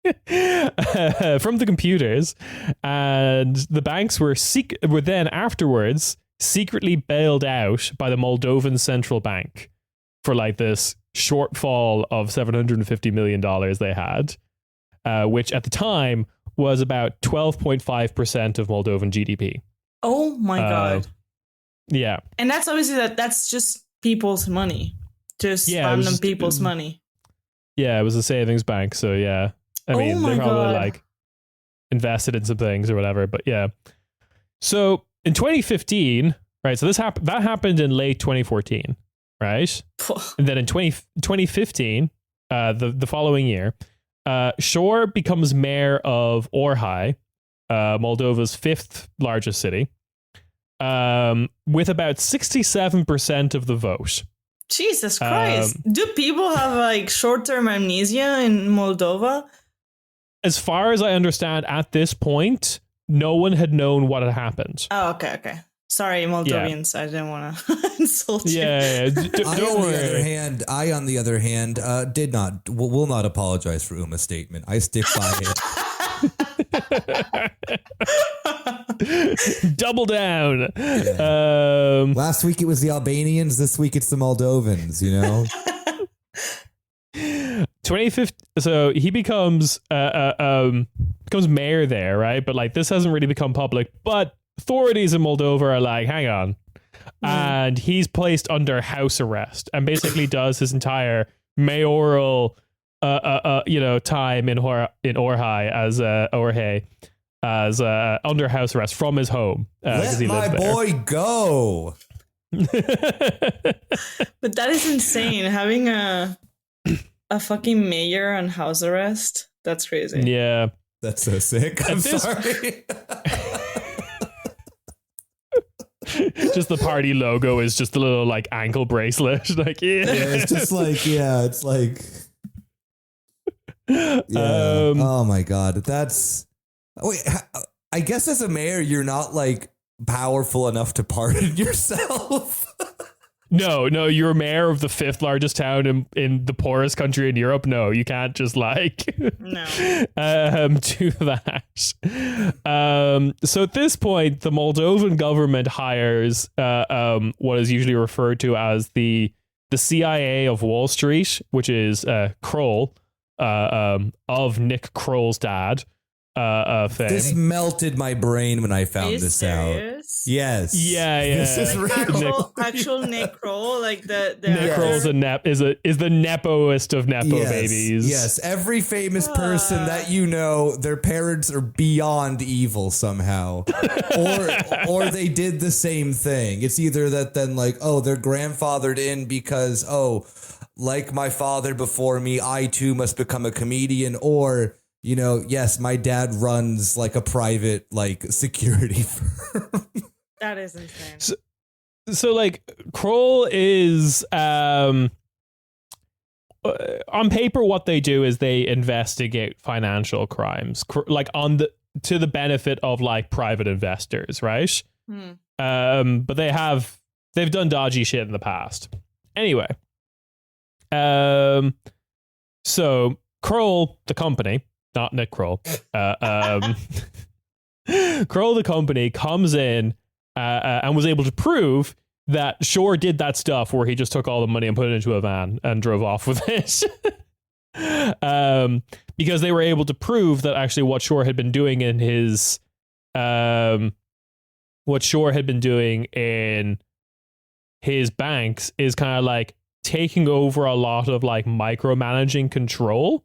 from the computers, and the banks were then afterwards secretly bailed out by the Moldovan Central Bank for like this shortfall of $750 million they had, which at the time was about 12.5% of Moldovan GDP. Oh my God. Yeah. And that's obviously that's just people's money. Just random people's money. Yeah, it was a savings bank, so yeah. I mean, they probably like invested in some things or whatever, but yeah. So in 2015, right? So that happened in late 2014, right? And then in 2015, the following year, Shore becomes mayor of Orhai, Moldova's 5th largest city, with about 67% of the vote. Jesus Christ. Do people have like short-term amnesia in Moldova? As far as I understand, at this point, no one had known what had happened. Oh, okay. Sorry, Moldovians. Yeah. I didn't want to insult you. Yeah. Don't worry. I, on the other hand, will not apologize for Uma's statement. I stick by it. Double down. Yeah. Last week it was the Albanians. This week it's the Moldovans, you know? 2015. So he becomes mayor there, right? But like this hasn't really become public. But authorities in Moldova are like, hang on, and he's placed under house arrest and basically does his entire mayoral, time in Orhai as under house arrest from his home. Let my boy go. But that is insane. Having a fucking mayor on house arrest. That's crazy. Yeah. That's so sick. I'm sorry. Just the party logo is just a little like ankle bracelet. Like, it's just like, it's like, oh my God. I guess as a mayor, you're not like powerful enough to pardon yourself. No, you're mayor of the fifth largest town in the poorest country in Europe. No, you can't just like No. do that. So at this point, the Moldovan government hires what is usually referred to as the CIA of Wall Street, which is Kroll, of Nick Kroll's dad. Fame. This melted my brain when I found this serious? out. Yes. Yeah. This is real. Actual Nick Kroll, like the Nick Kroll's is the nepoist of nepo babies. Yes, every famous person that you know, their parents are beyond evil somehow, or they did the same thing. It's either that then like, oh, they're grandfathered in because like my father before me, I too must become a comedian, or yes, my dad runs like a private like security firm. That is insane. So like Kroll is on paper what they do is they investigate financial crimes like to the benefit of like private investors, right? But they've done dodgy shit in the past. Anyway, so Kroll, the company, not Nick Kroll, Kroll, the company, comes in and was able to prove that Shore did that stuff where he just took all the money and put it into a van and drove off with it. Because they were able to prove that actually what Shore had been doing in his banks is kind of like taking over a lot of like micromanaging control.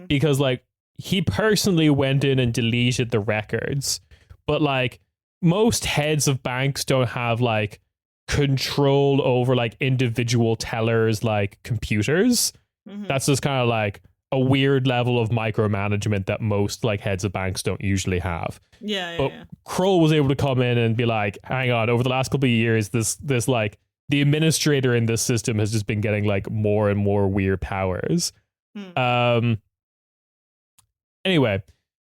Because like he personally went in and deleted the records, but like most heads of banks don't have like control over like individual tellers like computers. That's just kind of like a weird level of micromanagement that most like heads of banks don't usually have. But Kroll was able to come in and be like, hang on, over the last couple of years, this like the administrator in this system has just been getting like more and more weird powers. Anyway,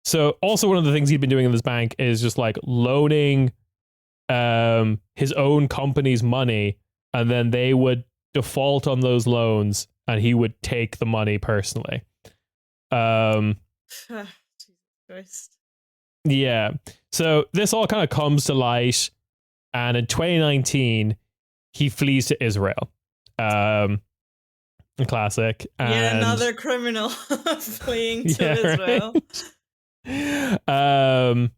so also one of the things he'd been doing in this bank is just like loaning his own company's money, and then they would default on those loans and he would take the money personally. Jesus Christ. Yeah. So this all kind of comes to light, and in 2019 he flees to Israel. Classic. Yet another criminal fleeing to Israel. Right?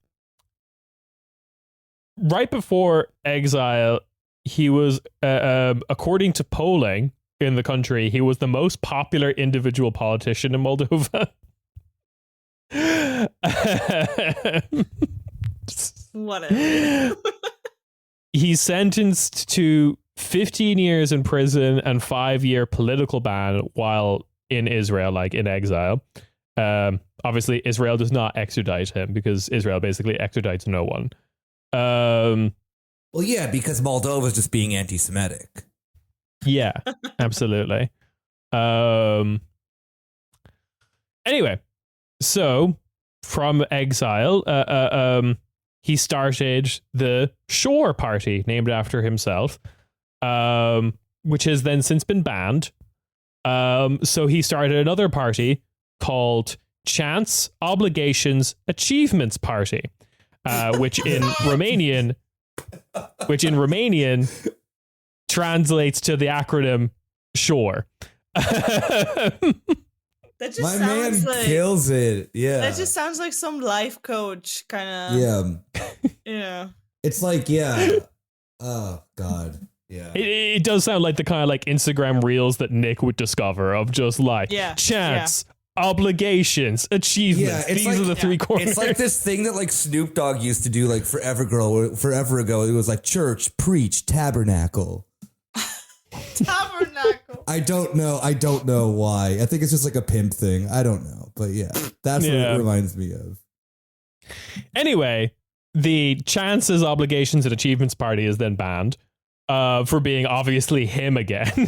Right before exile, he was, according to polling in the country, he was the most popular individual politician in Moldova. Whatever. He's sentenced to 15 years in prison and 5-year political ban while in Israel, like in exile. Obviously, Israel does not extradite him because Israel basically extradites no one. Well, yeah, because Moldova is just being anti-Semitic. Yeah, absolutely. Anyway, so from exile, he started the Shore Party, named after himself, which has then since been banned. So he started another party called Chance, Obligations, Achievements Party, which in Romanian translates to the acronym SHORE. That just My man like, kills it. Yeah. That just sounds like some life coach kind of. Yeah. Yeah. It's like, yeah. Oh, God. Yeah. It does sound like the kind of like Instagram reels that Nick would discover of just like chance, obligations, achievements. Yeah, These are the three corners. It's like this thing that like Snoop Dogg used to do like forever ago. It was like church, preach, tabernacle. Tabernacle. I don't know why. I think it's just like a pimp thing. I don't know. But yeah, that's what it reminds me of. Anyway, the Chances, Obligations, and Achievements Party is then banned for being obviously him again.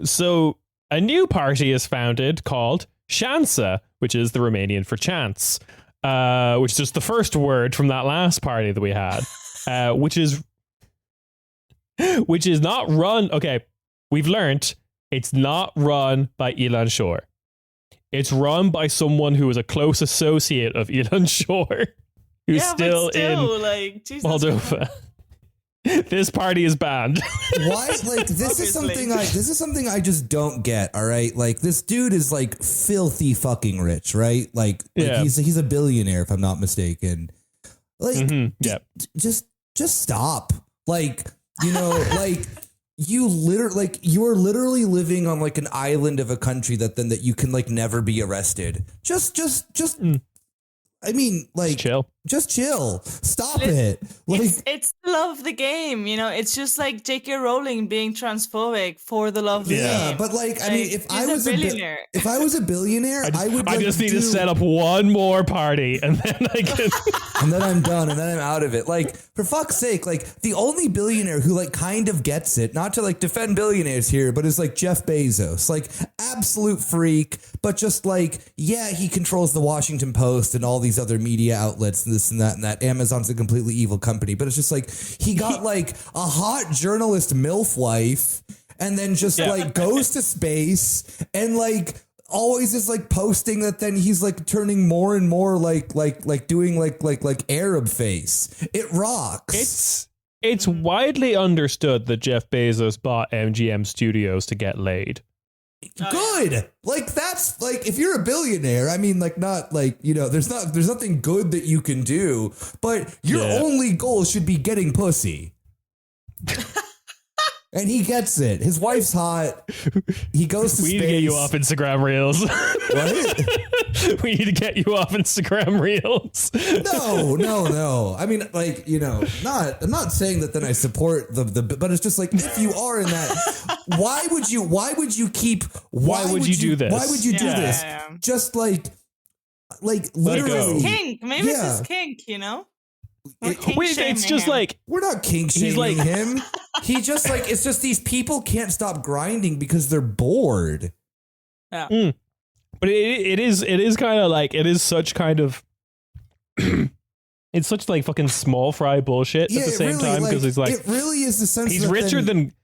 So a new party is founded called Shansa, which is the Romanian for chance, which is just the first word from that last party that we had, which is which is not run. Okay, we've learned it's not run by Elon Shore. It's run by someone who is a close associate of Elon Shore, who's still in like, Jesus Moldova. This party is banned. Why? Like, this is something I just don't get. All right, like this dude is like filthy fucking rich, right? Like he's a billionaire if I'm not mistaken. Like, just stop. Like, you know, like you are literally living on like an island of a country that you can like never be arrested. Just. I mean, like, just chill. Stop it. Like, it's the love of the game, you know. It's just like J.K. Rowling being transphobic for the love of the game. Yeah, but like, I mean, if I was a billionaire, I would. I just need to set up one more party, and then I can. And then I'm done, and then I'm out of it. Like, for fuck's sake, like the only billionaire who like kind of gets it, not to like defend billionaires here, but is like Jeff Bezos, like absolute freak, but just like, yeah, he controls the Washington Post and all these other media outlets and this and that and that. Amazon's a completely evil company, but it's just like he got like a hot journalist MILF wife and then just like goes to space and like always is like posting that then he's like turning more and more like doing like Arab face. It rocks. It's widely understood that Jeff Bezos bought MGM Studios to get laid. Good. Like that's like if you're a billionaire, I mean like not like, you know, there's nothing good that you can do, but your only goal should be getting pussy. And he gets it. His wife's hot. He goes to space. We need to get you off Instagram Reels. What? We need to get you off Instagram Reels. No. I mean, like, you know, I'm not saying that then I support the but it's just like if you are in that, why would you do this? Why would you do this? Just like literally. Kink. Maybe it's his kink, you know? It's just him. Like we're not kink shaming him. He just like it's just these people can't stop grinding because they're bored. Yeah. But it is kind of like it is such kind of it's such like fucking small fry bullshit at the same time because it's like it really is the sense he's richer than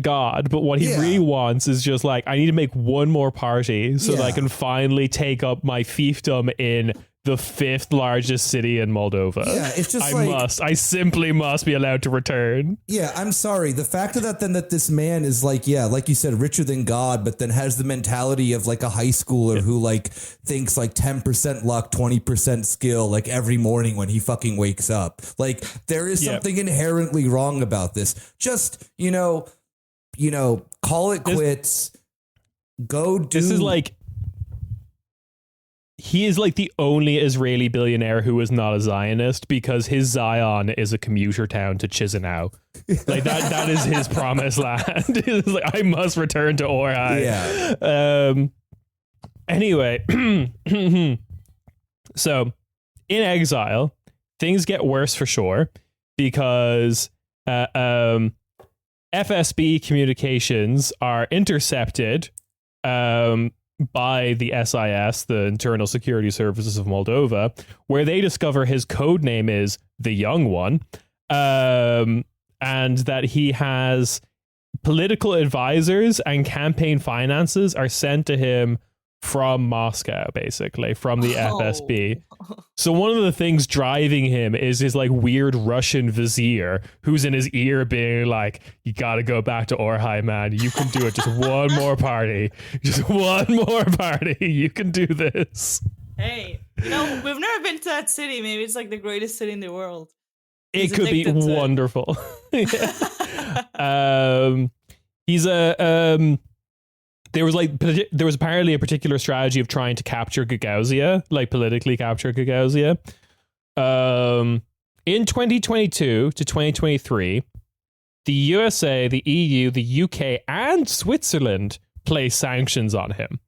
God, but what he really wants is just like I need to make one more party so that I can finally take up my fiefdom in the 5th largest city in Moldova. Yeah, it's just I simply must be allowed to return. Yeah, I'm sorry. The fact that this man is like, like you said, richer than God, but then has the mentality of like a high schooler who like thinks like 10% luck, 20% skill, like every morning when he fucking wakes up. Like there is something inherently wrong about this. Just, you know, call it quits. Go do. This is like. He is like the only Israeli billionaire who is not a Zionist because his Zion is a commuter town to Chisinau. Like that is his promised land. It's like I must return to Orhai. Yeah. Anyway, so in exile, things get worse for sure because FSB communications are intercepted by the SIS, the Internal Security Services of Moldova, where they discover his code name is the Young One, and that he has political advisors and campaign finances are sent to him from Moscow, basically, from the FSB. So one of the things driving him is his like weird Russian vizier who's in his ear being like, you got to go back to Orhai, man. You can do it. Just one more party. Just one more party. You can do this. Hey, you know, we've never been to that city. Maybe it's like the greatest city in the world. It could be wonderful. He's a... There was apparently a particular strategy of trying to capture Gagauzia, like politically capture Gagauzia. In 2022 to 2023, the USA, the EU, the UK, and Switzerland placed sanctions on him.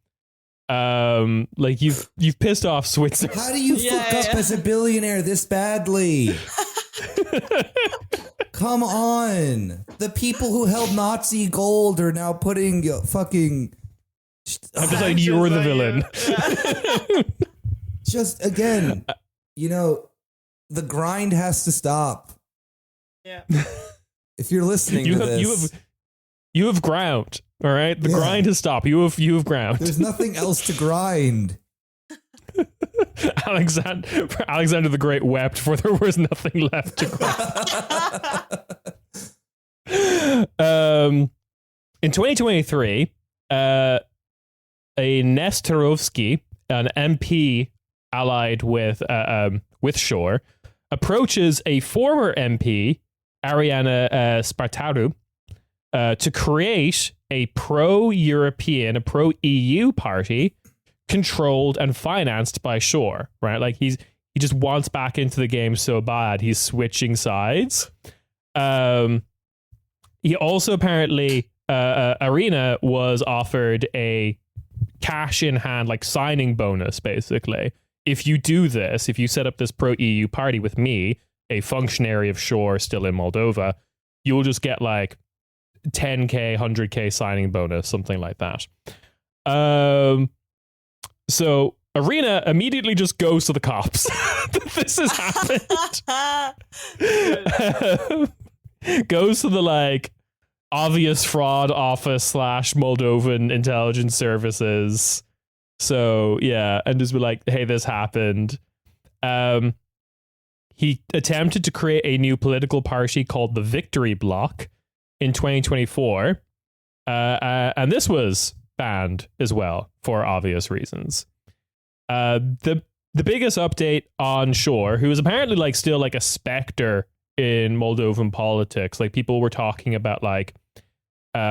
Like you've pissed off Switzerland. How do you fuck up as a billionaire this badly? Come on. The people who held Nazi gold are now putting fucking... I'm just like, you're the villain. Just, again, you know, the grind has to stop. Yeah. if you're listening to this, you have ground. All right, the grind has stopped. You have ground. There's nothing else to grind. Alexander the Great wept, for there was nothing left to grind. In 2023, a Nestorovsky, an MP allied with Shore, approaches a former MP, Ariana Spartaru, to create a pro-European, a pro-EU party controlled and financed by Shore, right? Like he just wants back into the game so bad, he's switching sides. He also apparently, Arena was offered a cash in hand, like signing bonus, basically. If you do this, if you set up this pro-EU party with me, a functionary of Shore still in Moldova, you'll just get like 10k, 100k signing bonus, something like that. So Arena immediately just goes to the cops. This has happened. Goes to the like obvious fraud office / Moldovan intelligence services. So yeah, and just be like, hey, this happened. He attempted to create a new political party called the Victory Bloc in 2024. And this was banned as well for obvious reasons. The biggest update on Shore, who is apparently like still like a specter in Moldovan politics, like people were talking about like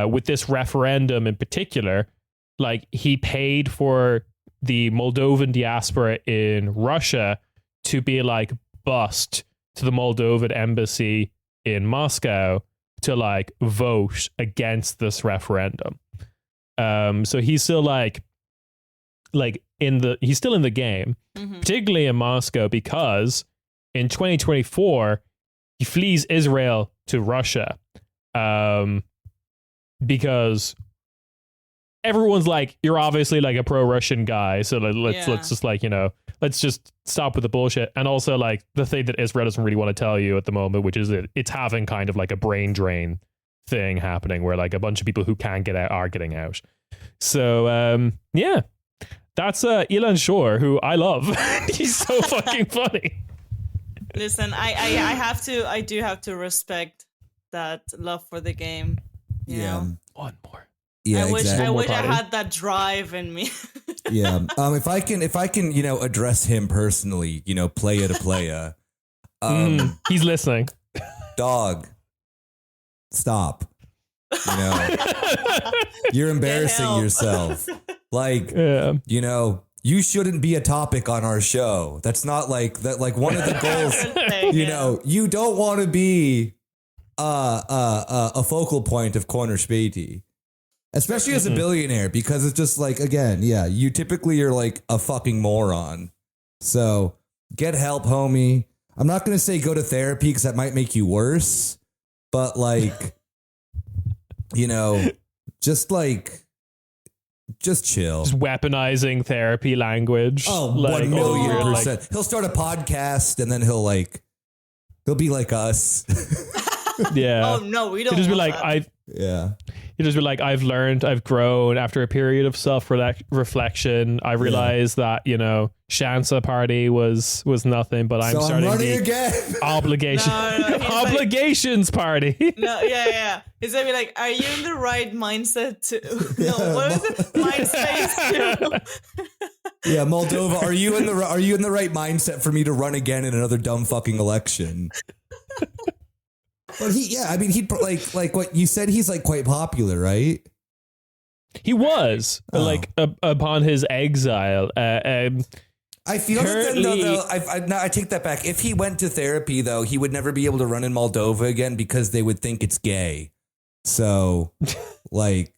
with this referendum in particular, like he paid for the Moldovan diaspora in Russia to be like bussed to the Moldovan embassy in Moscow to like vote against this referendum. So he's still like he's still in the game, particularly in Moscow, because in 2024 he flees Israel to Russia, because everyone's like, you're obviously like a pro-Russian guy, so let's just like, you know, let's just stop with the bullshit. And also like the thing that Israel doesn't really want to tell you at the moment, which is it's having kind of like a brain drain thing happening where like a bunch of people who can't get out are getting out. So yeah, that's Ilan Shore, who I love. He's so fucking funny. Listen, I do have to respect that love for the game. You know? One more. Yeah, I wish I had that drive in me. Yeah. If I can, you know, address him personally, you know, playa to playa. He's listening. Dog, stop. You know, you're embarrassing yourself. Like, you know, you shouldn't be a topic on our show. That's not like that. Like one of the goals, you know, you don't want to be a focal point of Corner Späti. Especially as a billionaire, because it's just like, again, yeah, you typically are like a fucking moron. So get help, homie. I'm not going to say go to therapy because that might make you worse. But like, you know, just chill. Just weaponizing therapy language. Oh, like, 1,000,000%. like, he'll start a podcast and then he'll be like us. Yeah. Oh, no, we don't. He'll just be like, that. He'll just be like, I've learned, I've grown after a period of reflection. I realized that, you know, Shansa party was nothing, but I'm starting the again. obligations party. No, yeah. He's gonna be like, are you in the right mindset to? No, what is it? Mind space too. Yeah, Moldova, are you in the right mindset for me to run again in another dumb fucking election? Well, he like what you said. He's like quite popular, right? He was like upon his exile. I feel that I take that back. If he went to therapy, though, he would never be able to run in Moldova again because they would think it's gay. So, like,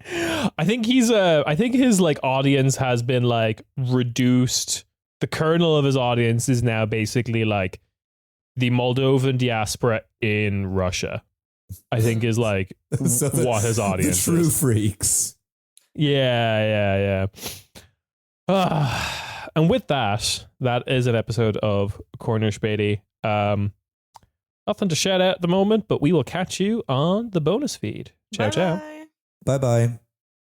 I think I think his like audience has been like reduced. The kernel of his audience is now basically like the Moldovan diaspora in Russia, I think, is like so what his audience the true is. Freaks. Yeah. And with that is an episode of Corner Späti. Nothing to shout out at the moment, but we will catch you on the bonus feed. Ciao, ciao. Bye. Bye-bye.